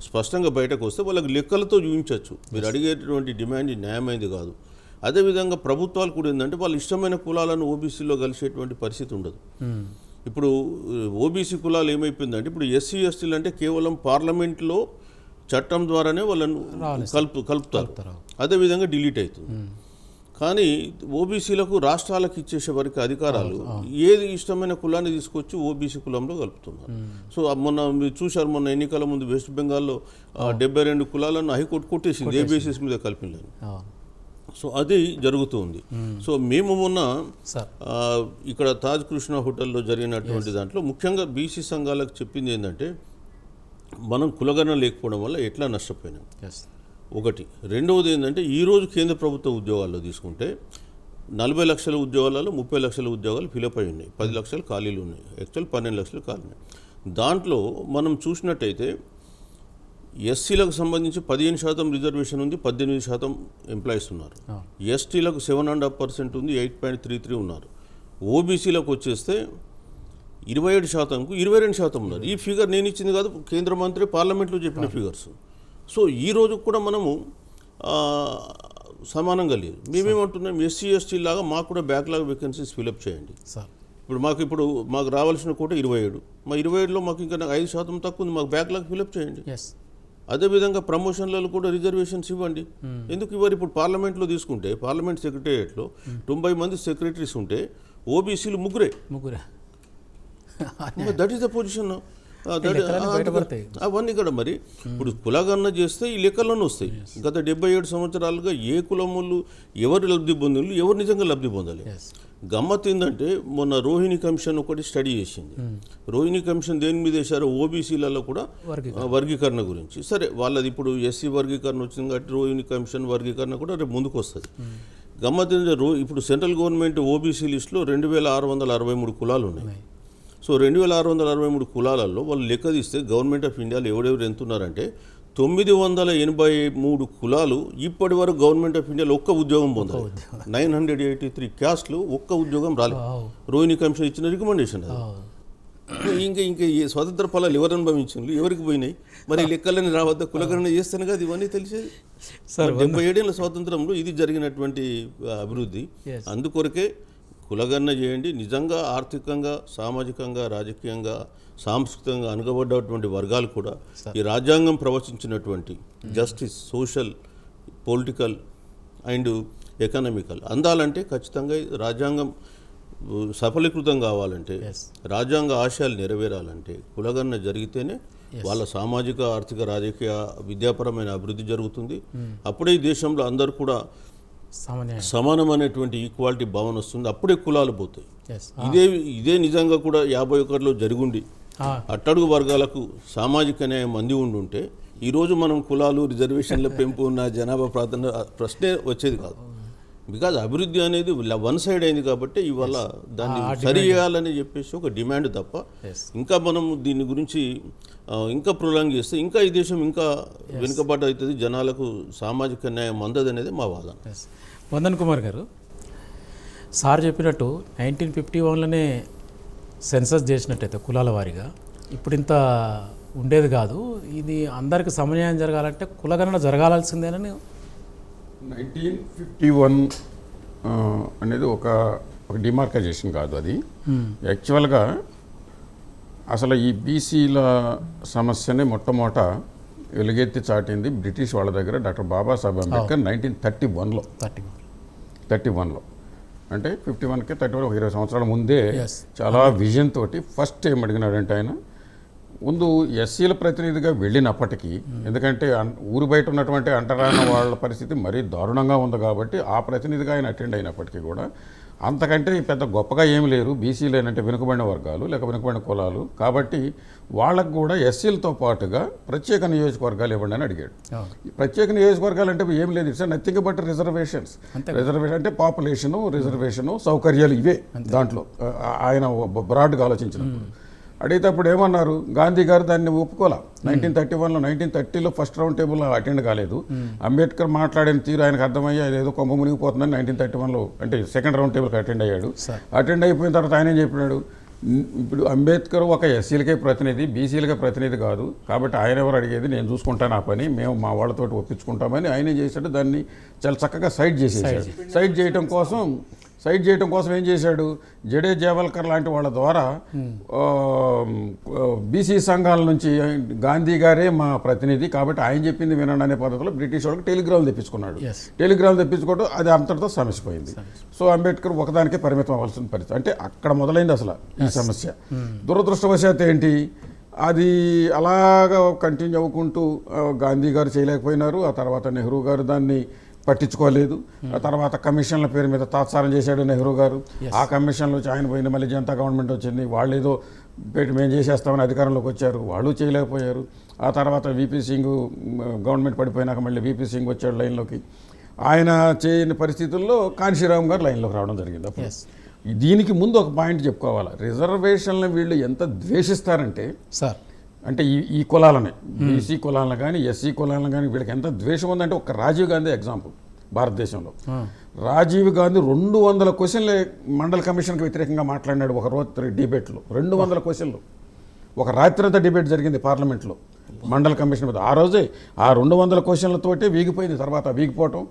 స్పష్టంగా బయటకు వస్తే వాళ్ళకి లెక్కలతో చూపించవచ్చు. మీరు అడిగేటువంటి డిమాండ్ న్యాయమైనది కాదు. అదేవిధంగా ప్రభుత్వాలు కూడా ఏంటంటే వాళ్ళు ఇష్టమైన కులాలను ఓబీసీలో కలిసేటువంటి పరిస్థితి ఉండదు. ఇప్పుడు ఓబీసీ కులాలు ఏమైపోయిందంటే ఇప్పుడు ఎస్సీ ఎస్టీలు అంటే కేవలం పార్లమెంట్లో చట్టం ద్వారానే వాళ్ళను కలుపుతారు, అదేవిధంగా డిలీట్ అవుతుంది. కానీ ఓబీసీలకు రాష్ట్రాలకు ఇచ్చేసే వరకు అధికారాలు ఏది ఇష్టమైన కులాన్ని తీసుకొచ్చి ఓబీసీ కులంలో కలుపుతున్నారు. సో మొన్న మీరు చూశారు, మొన్న ఎన్నికల ముందు వెస్ట్ బెంగాల్లో 72 కులాలను హైకోర్టు కొట్టేసింది ఏ బేసిస్ మీద కలిపినని. సో అది జరుగుతుంది. సో మేము మొన్న ఇక్కడ తాజ్ కృష్ణ హోటల్లో జరిగినటువంటి దాంట్లో ముఖ్యంగా బీసీ సంఘాలకు చెప్పింది ఏంటంటే మనం కులగణన లేకపోవడం వల్ల ఎట్లా నష్టపోయినాం ఒకటి. 2వది ఏంటంటే ఈరోజు కేంద్ర ప్రభుత్వ ఉద్యోగాల్లో తీసుకుంటే 40 లక్షల ఉద్యోగాలలో 30 లక్షల ఉద్యోగాలు ఫిలప్ అయి ఉన్నాయి, 10 లక్షలు ఖాళీలు ఉన్నాయి, యాక్చువల్ 12 లక్షలు ఖాళీ ఉన్నాయి. దాంట్లో మనం చూసినట్టయితే ఎస్సీలకు సంబంధించి 15% రిజర్వేషన్ ఉంది, 18% ఎంప్లాయీస్ ఉన్నారు. ఎస్టీలకు 7.5% ఉంది, 8.33 ఉన్నారు. ఓబీసీలకు వచ్చేస్తే 27%కు 22% ఉన్నారు. ఈ ఫిగర్ నేను ఇచ్చింది కాదు, కేంద్ర మంత్రి పార్లమెంట్లో చెప్పిన ఫిగర్స్. సో ఈ రోజు కూడా మనము సమానంగా లేదు. మేమేమంటున్నాం, ఎస్సీ ఎస్టీ లాగా మాకు కూడా బ్యాక్లాగ్ వేకెన్సీస్ ఫిలప్ చేయండి. ఇప్పుడు మాకు రావాల్సిన కోట 27, మా 27లో మాకు ఇంకా 5% తక్కువ ఉంది, మాకు బ్యాక్లాగ్ ఫిలప్ చేయండి. అదేవిధంగా ప్రమోషన్లలో కూడా రిజర్వేషన్స్ ఇవ్వండి. ఎందుకు ఇవ్వరు? ఇప్పుడు పార్లమెంట్లో తీసుకుంటే పార్లమెంట్ సెక్రటేరియట్లో 90 మంది సెక్రటరీస్ ఉంటే ఓబీసీలు ముగ్గురే. That is the position. అవన్నీ కూడా మరి ఇప్పుడు కులగణన చేస్తే ఈ లెక్కల్లోనే వస్తాయి. గత 77 సంవత్సరాలుగా ఏ కులములు ఎవరు లబ్ధి పొందిలు, ఎవరు నిజంగా లబ్ధి పొందాలి. గమ్మత్ ఏంటంటే మొన్న రోహిణి కమిషన్ ఒకటి స్టడీ చేసింది. రోహిణి కమిషన్ దేని మీద వేశారు, ఓబీసీలలో కూడా వర్గీకరణ గురించి. సరే వాళ్ళది ఇప్పుడు ఎస్సీ వర్గీకరణ వచ్చింది కాబట్టి రోహిణి కమిషన్ వర్గీకరణ కూడా రేపు ముందుకు వస్తుంది. గమ్మత్ ఏంటంటే ఇప్పుడు సెంట్రల్ గవర్నమెంట్ ఓబీసీ లిస్టులో 2663 కులాలు ఉన్నాయి. సో 2663 కులాలలో వాళ్ళు లెక్క తీస్తే గవర్నమెంట్ ఆఫ్ ఇండియాలో ఎవరెవరు ఎంతున్నారంటే 983 కులాలు ఇప్పటి వరకు గవర్నమెంట్ ఆఫ్ ఇండియాలో ఒక్క ఉద్యోగం పొందాలి. 983 క్యాస్ట్లు ఒక్క ఉద్యోగం రాలేదు. రోహిణి కమిషన్ ఇచ్చిన రికమెండేషన్ అది. ఇంకా ఈ స్వతంత్ర ఫలాలు ఎవరు అనుభవించారు, ఎవరికి పోయినాయి? మరి లెక్కలని రావద్ద కులగణన చేస్తేనే కదా ఇవన్నీ తెలిసేది. 77 ఏళ్ళ స్వాతంత్రంలో ఇది జరిగినటువంటి అభివృద్ధి. అందుకొరకే కులగణన చేయండి. నిజంగా ఆర్థికంగా, సామాజికంగా, రాజకీయంగా, సాంస్కృతికంగా అనగబడ్డటువంటి వర్గాలు కూడా ఈ రాజ్యాంగం ప్రవచించినటువంటి justice, social, political and economical అందాలంటే ఖచ్చితంగా రాజ్యాంగం సఫలీకృతం కావాలంటే, రాజ్యాంగ ఆశయాలు నెరవేరాలంటే కులగణన జరిగితేనే వాళ్ళ సామాజిక, ఆర్థిక, రాజకీయ, విద్యాపరమైన అభివృద్ధి జరుగుతుంది. అప్పుడే ఈ దేశంలో అందరూ కూడా సమానమైనటువంటి ఈక్వాలిటీ భావన వస్తుంది, అప్పుడే కులాలు పోతాయి. ఎస్ ఇదే నిజంగా కూడా 51లో జరుగుండి అట్టడుగు వర్గాలకు సామాజిక న్యాయం అంది ఉండుంటే ఈరోజు మనం కులాలు రిజర్వేషన్ల పెంపు ఉన్న జనాభా ప్రాధాన్యత ప్రశ్నే వచ్చేది కాదు. బికాజ్ అభివృద్ధి అనేది వన్ సైడ్ అయింది కాబట్టి ఇవాళ దాన్ని సరి చేయాలని చెప్పేసి ఒక డిమాండ్ తప్ప ఇంకా మనం దీని గురించి ఇంకా ప్రొలాంగ్ చేస్తే ఇంకా ఈ దేశం ఇంకా వెనుకబాటు అవుతుంది, జనాలకు సామాజిక న్యాయం అందదు అనేది మా వాదన. వందన్ కుమార్ గారు, సార్ చెప్పినట్టు 1951లోనే సెన్సస్ చేసినట్టయితే కులాల వారీగా ఇప్పుడు ఇంత ఉండేది కాదు. ఇది అందరికి సమన్యాయం జరగాలంటే కులగణన జరగాల్సిందేనని 1951 అనేది ఒక డిమార్కైజేషన్ కాదు. అది యాక్చువల్గా అసలు ఈ బీసీల సమస్యని మొట్టమొదట వెలుగెత్తి చాటింది బ్రిటిష్ వాళ్ళ దగ్గర డాక్టర్ బాబాసాహెబ్ అంబేద్కర్ 1931లో. అంటే 51కి 31 ఒక 20 సంవత్సరాల ముందే చాలా విజన్ తోటి ఫస్ట్ ఏం అడిగినాడంటే ఆయన ముందు ఎస్సీల ప్రతినిధిగా వెళ్ళినప్పటికీ, ఎందుకంటే ఊరు బయట ఉన్నటువంటి అంటరాని వాళ్ళ పరిస్థితి మరీ దారుణంగా ఉంది కాబట్టి ఆ ప్రతినిధిగా ఆయన అటెండ్ అయినప్పటికీ కూడా అంతకంటే పెద్ద గొప్పగా ఏమి లేరు బీసీలు ఏంటంటే వెనుకబడిన వర్గాలు లేక వెనుకబడిన కులాలు కాబట్టి వాళ్ళకు కూడా ఎస్సీలతో పాటుగా ప్రత్యేక నియోజకవర్గాలు ఇవ్వండి అని అడిగాడు. ప్రత్యేక నియోజకవర్గాలు అంటే ఏం లేదు, it's nothing but reservations. Reservation అంటే పాపులేషను, రిజర్వేషను, సౌకర్యాలు ఇవే దాంట్లో ఆయన బ్రాడ్గా ఆలోచించినప్పుడు. అడిగేటప్పుడు ఏమన్నారు, గాంధీ గారు దాన్ని ఒప్పుకోలే. 1931లో 1930లో ఫస్ట్ రౌండ్ టేబుల్ అటెండ్ కాలేదు. అంబేద్కర్ మాట్లాడిన తీరు ఆయనకు అర్థమయ్యి ఏదో కొంప మునిగిపోతుందని 1931లో అంటే సెకండ్ రౌండ్ టేబుల్కి అటెండ్ అయ్యాడు. అటెండ్ అయిపోయిన తర్వాత ఆయన ఏం చెప్పినాడు, ఇప్పుడు అంబేద్కర్ ఒక ఎస్సీలకే ప్రతినిధి, బీసీలకే ప్రతినిధి కాదు కాబట్టి ఆయన ఎవరు అడిగేది, నేను చూసుకుంటాను ఆ పని, మేము మా వాళ్ళతో ఒప్పించుకుంటామని ఆయన చేశాడు. దాన్ని చాలా చక్కగా సైడ్ చేసేసాడు. సైడ్ చేయడం కోసం ఏం చేశాడు, జడే జేవల్కర్ లాంటి వాళ్ళ ద్వారా బీసీ సంఘాల నుంచి గాంధీ గారే మా ప్రతినిధి కాబట్టి ఆయన చెప్పింది వినండి అనే పద్ధతిలో బ్రిటిష్ వాళ్ళకి టెలిగ్రామ్ తెప్పించుకున్నాడు. టెలిగ్రామ్ తెప్పించుకోవడం అది అంతటితో సమస్య పోయింది. సో అంబేద్కర్ ఒకదానికే పరిమితం అవ్వాల్సిన పరిస్థితి. అంటే అక్కడ మొదలైంది అసలు ఈ సమస్య. దురదృష్టవశాత్తు ఏంటి, అది అలాగా కంటిన్యూ అవ్వుకుంటూ గాంధీ గారు చేయలేకపోయినారు. ఆ తర్వాత నెహ్రూ గారు దాన్ని పట్టించుకోలేదు. ఆ తర్వాత కమిషన్ల పేరు మీద తాత్సారం చేశాడు నెహ్రూ గారు. ఆ కమిషన్లో ఆయన పోయింది, మళ్ళీ జనతా గవర్నమెంట్ వచ్చింది, వాళ్ళు ఏదో పెట్టి మేము చేసేస్తామని అధికారంలోకి వచ్చారు, వాళ్ళు చేయలేకపోయారు. ఆ తర్వాత వీపీ సింగ్ గవర్నమెంట్ పడిపోయినాక మళ్ళీ వీపీ సింగ్ వచ్చాడు లైన్లోకి. ఆయన చేయని పరిస్థితుల్లో కాన్షీరామ్ గారు లైన్లోకి రావడం జరిగింది. అప్పుడు దీనికి ముందు ఒక పాయింట్ చెప్పుకోవాలి, రిజర్వేషన్లను వీళ్ళు ఎంత ద్వేషిస్తారంటే సార్, అంటే ఈ కులాలని బీసీ కులాలను కానీ ఎస్సీ కులాలను కానీ వీళ్ళకి ఎంత ద్వేషం ఉందంటే ఒక రాజీవ్ గాంధీ ఎగ్జాంపుల్. భారతదేశంలో రాజీవ్ గాంధీ 200 క్వశ్చన్లు మండల్ కమిషన్కి వ్యతిరేకంగా మాట్లాడినాడు ఒక రోజు డిబేట్లో. 200 క్వశ్చన్లు ఒక రాత్రంతా డిబేట్ జరిగింది పార్లమెంట్లో మండల్ కమిషన్ మీద. ఆ రోజే ఆ 200 క్వశ్చన్లతోటే వీగిపోయింది. తర్వాత వీగిపోవటం,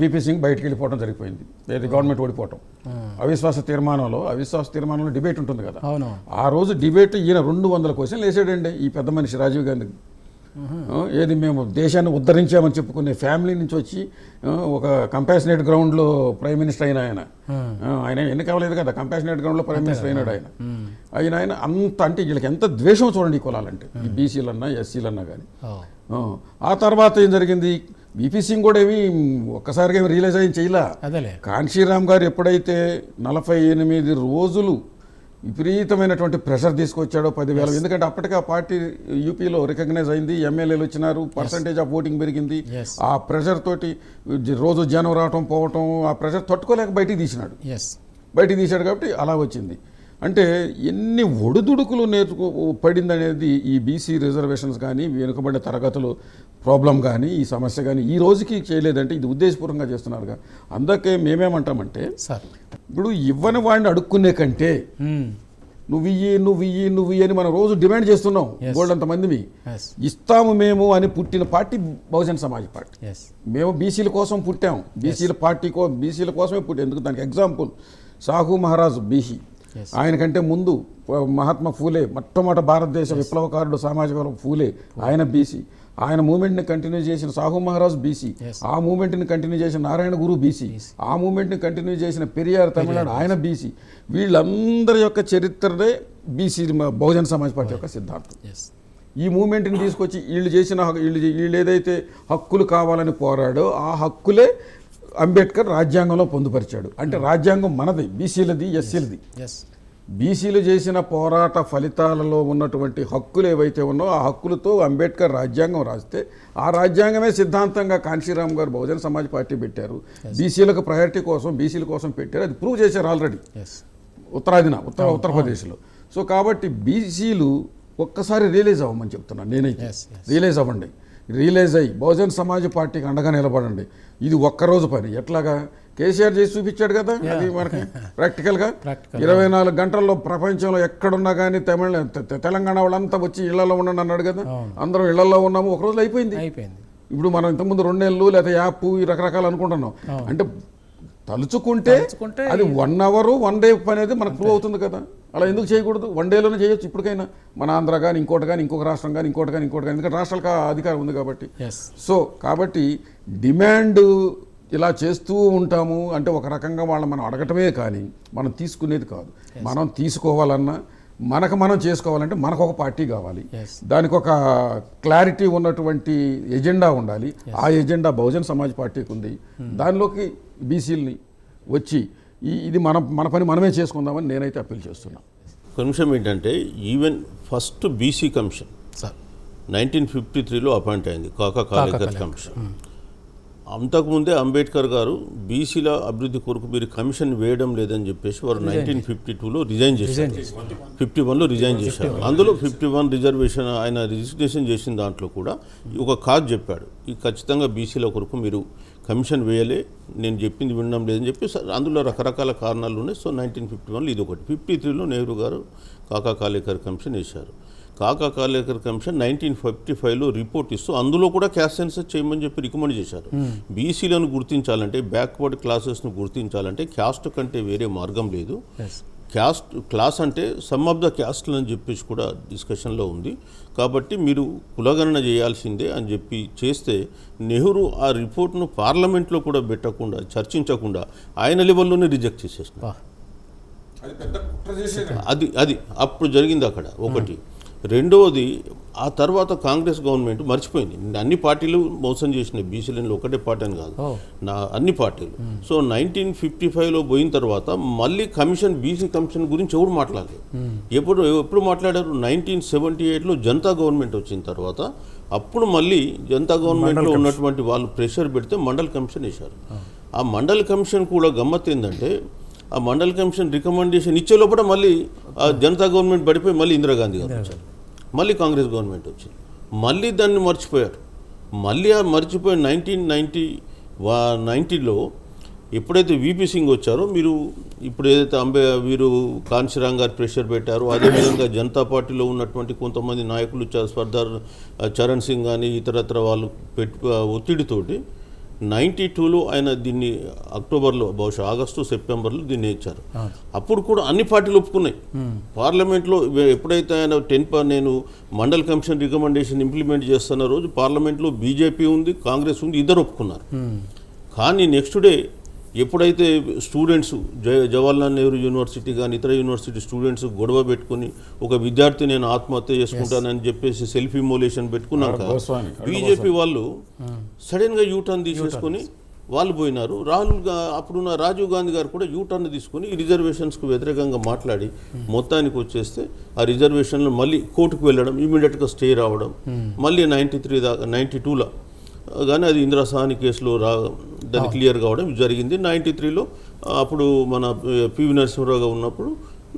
వీపీ సింగ్ బయటికి వెళ్ళిపోవడం జరిగిపోయింది. ఏది గవర్నమెంట్ ఓడిపోవటం. అవిశ్వాస తీర్మానంలో డిబేట్ ఉంటుంది కదా, ఆ రోజు డిబేట్ ఈయన 200 క్వశ్చన్లు వేసాడండి ఈ పెద్ద మనిషి రాజీవ్ గాంధీ. ఏది మేము దేశాన్ని ఉద్ధరించామని చెప్పుకునే ఫ్యామిలీ నుంచి వచ్చి ఒక కంపాషనేట్ గ్రౌండ్లో ప్రైమ్ మినిస్టర్ అయిన ఆయన ఎన్ని కావలేదు కదా, కంపాషనేట్ గ్రౌండ్లో ప్రైమ్ మినిస్టర్ అయినాడు ఆయన అంత అంటే వీళ్ళకి ఎంత ద్వేషం చూడండి ఈ కులాలంటే, ఈ బీసీలన్నా ఎస్సీలన్నా కానీ. ఆ తర్వాత ఏం జరిగింది, వీపీ సింగ్ కూడా ఏమి ఒక్కసారిగా ఏమి రియలైజ్ అయ్యి చేయలే. కాన్షీరామ్ గారు ఎప్పుడైతే 48 రోజులు విపరీతమైనటువంటి ప్రెషర్ తీసుకొచ్చాడో 10,000, ఎందుకంటే అప్పటికే ఆ పార్టీ యూపీలో రికగ్నైజ్ అయింది, ఎమ్మెల్యేలు వచ్చినారు, పర్సంటేజ్ ఆఫ్ ఓటింగ్ పెరిగింది. ఆ ప్రెషర్ తోటి రోజు జనం రావటం పోవటం, ఆ ప్రెషర్ తట్టుకోలేక బయటికి తీశాడు కాబట్టి అలా వచ్చింది. అంటే ఎన్ని ఒడిదుడుకులు పడిందనేది ఈ బీసీ రిజర్వేషన్స్ కానీ వెనుకబడిన తరగతులు ప్రాబ్లం కానీ ఈ సమస్య కానీ ఈ రోజుకి చేయలేదంటే ఇది ఉద్దేశపూర్వకంగా చేస్తున్నారుగా. అందుకే మేమేమంటామంటే, ఇప్పుడు ఇవ్వని వాడిని అడుక్కునే కంటే నువ్వు ఇయ్యి అని మనం రోజు డిమాండ్ చేస్తున్నాం. గోల్డంత మంది ఇస్తాము మేము అని పుట్టిన పార్టీ బహుజన్ సమాజ్ పార్టీ. మేము బీసీల కోసం పుట్టాం, బీసీల కోసమే పుట్టాం. ఎందుకు దానికి ఎగ్జాంపుల్ సాహు మహారాజ్ బీసీ, ఆయన కంటే ముందు మహాత్మా ఫూలే, మొట్టమొదటి భారతదేశ విప్లవకారుడు సామాజిక ఫూలే, ఆయన బీసీ. ఆయన మూమెంట్ని కంటిన్యూ చేసిన సాహు మహారాజ్ బీసీ, ఆ మూమెంట్ని కంటిన్యూ చేసిన నారాయణ గురు బీసీ, ఆ మూమెంట్ని కంటిన్యూ చేసిన పెరియార్ తమిళనాడు ఆయన బీసీ. వీళ్ళందరి యొక్క చరిత్రనే బీసీ బహుజన్ సమాజ్ పార్టీ యొక్క సిద్ధాంతం. ఈ మూమెంట్ని తీసుకొచ్చి వీళ్ళు ఏదైతే హక్కులు కావాలని పోరాడో ఆ హక్కులే అంబేద్కర్ రాజ్యాంగంలో పొందుపరిచాడు. అంటే రాజ్యాంగం మనది, బీసీలది, ఎస్సీలది. ఎస్ బీసీలు చేసిన పోరాట ఫలితాలలో ఉన్నటువంటి హక్కులు ఏవైతే ఉన్నాయో ఆ హక్కులతో అంబేద్కర్ రాజ్యాంగం రాస్తే ఆ రాజ్యాంగమే సిద్ధాంతంగా కాంశీరామ్ గారు బహుజన సమాజ్ పార్టీ పెట్టారు. బీసీలకు ప్రయారిటీ కోసం, బీసీల కోసం పెట్టారు. అది ప్రూవ్ చేశారు ఆల్రెడీ ఎస్ ఉత్తరప్రదేశ్లో. సో కాబట్టి బీసీలు ఒక్కసారి రియలైజ్ అవ్వమని చెప్తున్నాను నేనైతే. రియలైజ్ అవ్వండి, రియలైజ్ అయ్యి బహుజన సమాజ్ పార్టీకి అండగా నిలబడండి. ఇది ఒక్కరోజు పని. ఎట్లాగా కేసీఆర్ చేసి చూపించాడు కదా, అది మనకి ప్రాక్టికల్గా 24 గంటల్లో ప్రపంచంలో ఎక్కడున్నా కానీ తెలంగాణ వాళ్ళంతా వచ్చి ఇళ్లలో ఉండండి అన్నాడు కదా. అందరం ఇళ్లలో ఉన్నాము, ఒక రోజులో అయిపోయింది. ఇప్పుడు మనం ఇంతకుముందు 2 నెలలు లేదా యాప్ ఈ రకరకాలు అనుకుంటున్నాం. అంటే తలుచుకుంటే అది 1 అవర్ 1 డే పని అనేది మనకు ప్రూవ్ అవుతుంది కదా. అలా ఎందుకు చేయకూడదు? 1 డేలోనే చేయొచ్చు. ఇప్పటికైనా మన ఆంధ్ర కానీ ఇంకోటి కానీ ఇంకొక రాష్ట్రం కానీ ఇంకోటి కానీ ఎందుకంటే రాష్ట్రాలకు అధికారం ఉంది కాబట్టి. సో కాబట్టి డిమాండ్ ఇలా చేస్తూ ఉంటాము అంటే ఒక రకంగా వాళ్ళని మనం అడగటమే కానీ మనం తీసుకునేది కాదు. మనం తీసుకోవాలన్నా మనం చేసుకోవాలంటే మనకు ఒక పార్టీ కావాలి, దానికి ఒక క్లారిటీ ఉన్నటువంటి ఎజెండా ఉండాలి. ఆ ఎజెండా బహుజన సమాజ్ పార్టీకి ఉంది. దానిలోకి బీసీలని వచ్చి ఇది మన పని మనమే చేసుకుందామని నేనైతే అప్పీల్ చేస్తున్నాను. కమిషన్ ఏంటంటే ఈవెన్ ఫస్ట్ బీసీ కమిషన్ 1953లో అపాయింట్ అయింది, కాకా కాలేకర్ కమిషన్. అంతకుముందే అంబేద్కర్ గారు బీసీల అభివృద్ధి కొరకు మీరు కమిషన్ వేయడం లేదని చెప్పేసి వారు 1952లో రిజైన్ చేశారు, 51లో రిజైన్ చేశారు. అందులో 51 రిజర్వేషన్ ఆయన రిజిస్ట్రేషన్ చేసిన దాంట్లో కూడా ఒక కాజ్ చెప్పాడు, ఈ ఖచ్చితంగా బీసీల కొరకు మీరు కమిషన్ వేయలే, నేను చెప్పింది వినడం లేదని చెప్పి అందులో రకరకాల కారణాలు ఉన్నాయి. సో 1951లో ఇది ఒకటి. 53లో నెహ్రూ గారు కాకా కాలేకర్ కమిషన్ వేశారు. కాకా కాలేకర్ కమిషన్ 1955లో రిపోర్ట్ ఇస్తూ అందులో కూడా క్యాస్ట్ సెన్సస్ చేయమని చెప్పి రికమెండ్ చేశారు. బీసీలను గుర్తించాలంటే, బ్యాక్వర్డ్ క్లాసెస్ను గుర్తించాలంటే క్యాస్ట్ కంటే వేరే మార్గం లేదు. క్లాస్ అంటే సమ్ ఆఫ్ ద క్యాస్ట్లు అని చెప్పేసి కూడా డిస్కషన్లో ఉంది. కాబట్టి మీరు కులగణన చేయాల్సిందే అని చెప్పి చేస్తే నెహ్రూ ఆ రిపోర్ట్ను పార్లమెంట్లో కూడా పెట్టకుండా, చర్చించకుండా ఆయన లెవెల్లోనే రిజెక్ట్ చేసేసినారు. అది అప్పుడు జరిగింది అక్కడ ఒకటి. రెండవది, ఆ తర్వాత కాంగ్రెస్ గవర్నమెంట్ మర్చిపోయింది. అన్ని పార్టీలు మోసం చేసినాయి, బీసీలలో ఒకటే పార్టీ అని కాదు, అన్ని పార్టీలు. సో 1955లో పోయిన తర్వాత మళ్ళీ బీసీ కమిషన్ గురించి ఎవరు మాట్లాడలేదు. ఎప్పుడు మాట్లాడారు? 1978లో జనతా గవర్నమెంట్ వచ్చిన తర్వాత అప్పుడు మళ్ళీ జనతా గవర్నమెంట్లో ఉన్నటువంటి వాళ్ళు ప్రెషర్ పెడితే మండల్ కమిషన్ వేశారు. ఆ మండల్ కమిషన్ కూడా గమ్మత్ ఏంటంటే, ఆ మండల్ కమిషన్ రికమెండేషన్ ఇచ్చే లోపల మళ్ళీ జనతా గవర్నమెంట్ పడిపోయి మళ్ళీ ఇందిరాగాంధీ గారు వచ్చారు, మళ్ళీ కాంగ్రెస్ గవర్నమెంట్ వచ్చింది, మళ్ళీ దాన్ని మర్చిపోయారు. మళ్ళీ ఆ మర్చిపోయి 1990లో ఎప్పుడైతే వీపీ సింగ్ వచ్చారో, మీరు ఇప్పుడు ఏదైతే వీరు కాంశీరామ్ గారు ప్రెషర్ పెట్టారో, అదేవిధంగా జనతా పార్టీలో ఉన్నటువంటి కొంతమంది నాయకులు సర్దార్ చరణ్ సింగ్ కానీ ఇతరత్ర వాళ్ళు ఒత్తిడితోటి 92లో ఆయన దీన్ని అక్టోబర్లో, బహుశా ఆగస్టు సెప్టెంబర్లో దీన్ని ఇచ్చారు. అప్పుడు కూడా అన్ని పార్టీలు ఒప్పుకున్నాయి. పార్లమెంట్లో ఎప్పుడైతే ఆయన నేను మండల్ కమిషన్ రికమెండేషన్ ఇంప్లిమెంట్ చేస్తున్న రోజు పార్లమెంట్లో బీజేపీ ఉంది, కాంగ్రెస్ ఉంది, ఇద్దరు ఒప్పుకున్నారు. కానీ నెక్స్ట్ డే ఎప్పుడైతే స్టూడెంట్స్ జవహర్లాల్ నెహ్రూ యూనివర్సిటీ కానీ ఇతర యూనివర్సిటీ స్టూడెంట్స్ గొడవ పెట్టుకుని ఒక విద్యార్థి నేను ఆత్మహత్య చేసుకుంటానని చెప్పేసి సెల్ఫ్ ఇమోలేషన్ పెట్టుకున్నాక బీజేపీ వాళ్ళు సడన్గా యూటర్న్ తీసేసుకొని వాళ్ళు పోయినారు. అప్పుడున్న రాజీవ్ గాంధీ గారు కూడా యూటర్న్ తీసుకొని ఈ రిజర్వేషన్స్కు వ్యతిరేకంగా మాట్లాడి మొత్తానికి వచ్చేస్తే ఆ రిజర్వేషన్లు మళ్ళీ కోర్టుకు వెళ్ళడం, ఇమీడియట్గా స్టే రావడం, మళ్ళీ 92లో కానీ అది ఇందిరా సాహ్ని కేసులో దాన్ని క్లియర్ కావడం జరిగింది. 93లో అప్పుడు మన పివి నరసింహరావు ఉన్నప్పుడు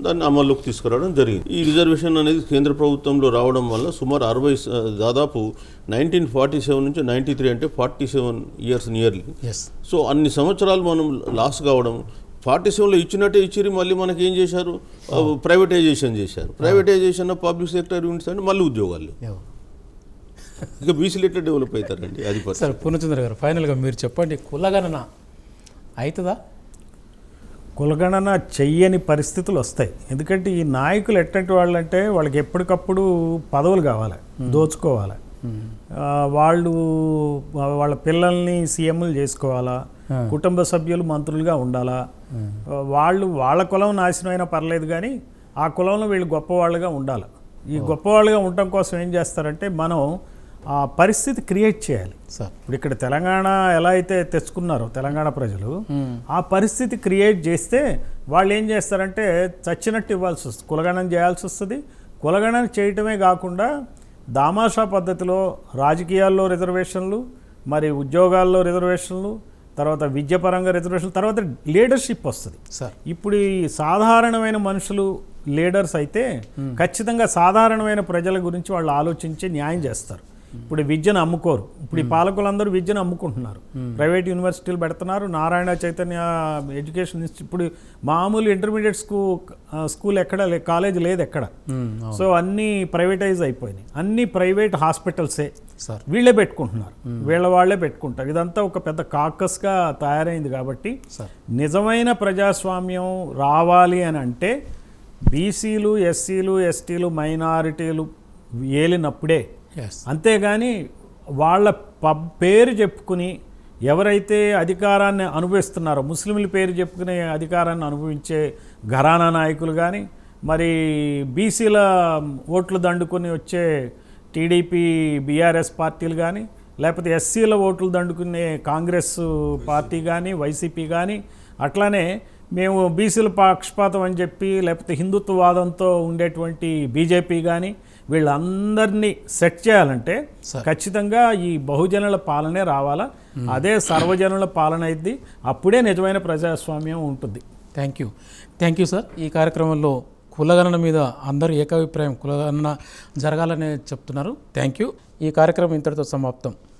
దాన్ని అమల్లోకి తీసుకురావడం జరిగింది. ఈ రిజర్వేషన్ అనేది కేంద్ర ప్రభుత్వంలో రావడం వల్ల సుమారు దాదాపు 1947 నుంచి 93 అంటే 47 ఇయర్స్ నియర్లీ. సో అన్ని సంవత్సరాలు మనం లాస్ కావడం. 47లో ఇచ్చినట్టే ఇచ్చిరి, మళ్ళీ మనకి ఏం చేశారు? ప్రైవేటైజేషన్ చేశారు. ప్రైవేటైజేషన్ పబ్లిక్ సెక్టర్ యూనిట్స్ అంటే మళ్ళీ ఉద్యోగాలు. ఇక బీసీలు ఎట్లా డెవలప్ అవుతారండి? అది సార్ పూర్ణచంద్ర గారు, ఫైనల్గా మీరు చెప్పండి, కులగణన అవుతుందా? కులగణన చెయ్యని పరిస్థితులు వస్తాయి. ఎందుకంటే ఈ నాయకులు ఎట్లాంటి వాళ్ళు అంటే వాళ్ళకి ఎప్పటికప్పుడు పదవులు కావాలి, దోచుకోవాలి, వాళ్ళ పిల్లల్ని సీఎంలు చేసుకోవాలా, కుటుంబ సభ్యులు మంత్రులుగా ఉండాలా, వాళ్ళ కులం నాశనం అయినా పర్లేదు కానీ ఆ కులంలో వీళ్ళు గొప్పవాళ్ళుగా ఉండాలి. ఈ గొప్పవాళ్ళుగా ఉండటం కోసం ఏం చేస్తారంటే, మనం ఆ పరిస్థితి క్రియేట్ చేయాలి. సార్ ఇప్పుడు ఇక్కడ తెలంగాణ ఎలా అయితే తెచ్చుకున్నారో తెలంగాణ ప్రజలు ఆ పరిస్థితి క్రియేట్ చేస్తే వాళ్ళు ఏం చేస్తారంటే చచ్చినట్టు ఇవ్వాల్సి వస్తుంది, కులగణన చేయాల్సి వస్తుంది. కులగణన చేయటమే కాకుండా దామాషా పద్ధతిలో రాజకీయాల్లో రిజర్వేషన్లు, మరి ఉద్యోగాల్లో రిజర్వేషన్లు, తర్వాత విద్యపరంగా రిజర్వేషన్లు, తర్వాత లీడర్షిప్ వస్తుంది. సార్ ఇప్పుడు ఈ సాధారణమైన మనుషులు లీడర్స్ అయితే ఖచ్చితంగా సాధారణమైన ప్రజల గురించి వాళ్ళు ఆలోచించి న్యాయం చేస్తారు. ఇప్పుడు విద్యను అమ్ముకోరు. ఇప్పుడు ఈ పాలకులందరూ విద్యను అమ్ముకుంటున్నారు, ప్రైవేట్ యూనివర్సిటీలు పెడుతున్నారు. నారాయణ చైతన్య ఎడ్యుకేషన్ ఇప్పుడు మామూలు ఇంటర్మీడియట్ స్కూల్ ఎక్కడ కాలేజ్ లేదు ఎక్కడ. సో అన్నీ ప్రైవేటైజ్ అయిపోయినాయి, అన్నీ ప్రైవేట్ హాస్పిటల్సే సార్ వీళ్ళే పెట్టుకుంటున్నారు, వాళ్ళే పెట్టుకుంటారు. ఇదంతా ఒక పెద్ద కాకస్గా తయారైంది. కాబట్టి సార్ నిజమైన ప్రజాస్వామ్యం రావాలి అని అంటే బీసీలు, ఎస్సీలు, ఎస్టీలు, మైనారిటీలు ఏలినప్పుడే. ఎస్ అంతేగాని వాళ్ళ పేరు చెప్పుకుని ఎవరైతే అధికారాన్ని అనుభవిస్తున్నారో, ముస్లింల పేరు చెప్పుకునే అధికారాన్ని అనుభవించే ఘరానా నాయకులు కానీ, మరి బీసీల ఓట్లు దండుకొని వచ్చే టీడీపీ, బీఆర్ఎస్ పార్టీలు కానీ, లేకపోతే ఎస్సీల ఓట్లు దండుకునే కాంగ్రెస్ పార్టీ కానీ, వైసీపీ కానీ, అట్లానే మేము బీసీల పక్షపాతం అని చెప్పి లేకపోతే హిందుత్వవాదంతో ఉండేటువంటి బీజేపీ కానీ, వీళ్ళందరినీ సెట్ చేయాలంటే ఖచ్చితంగా ఈ బహుజనుల పాలనే రావాలా. అదే సర్వజనుల పాలన అయింది, అప్పుడే నిజమైన ప్రజాస్వామ్యం ఉంటుంది. Thank you sir. ఈ కార్యక్రమంలో కులగణన మీద అందరూ ఏకాభిప్రాయం కులగణన జరగాలని చెప్తున్నారు. Thank you. ఈ కార్యక్రమం ఇంతటితో సమాప్తం.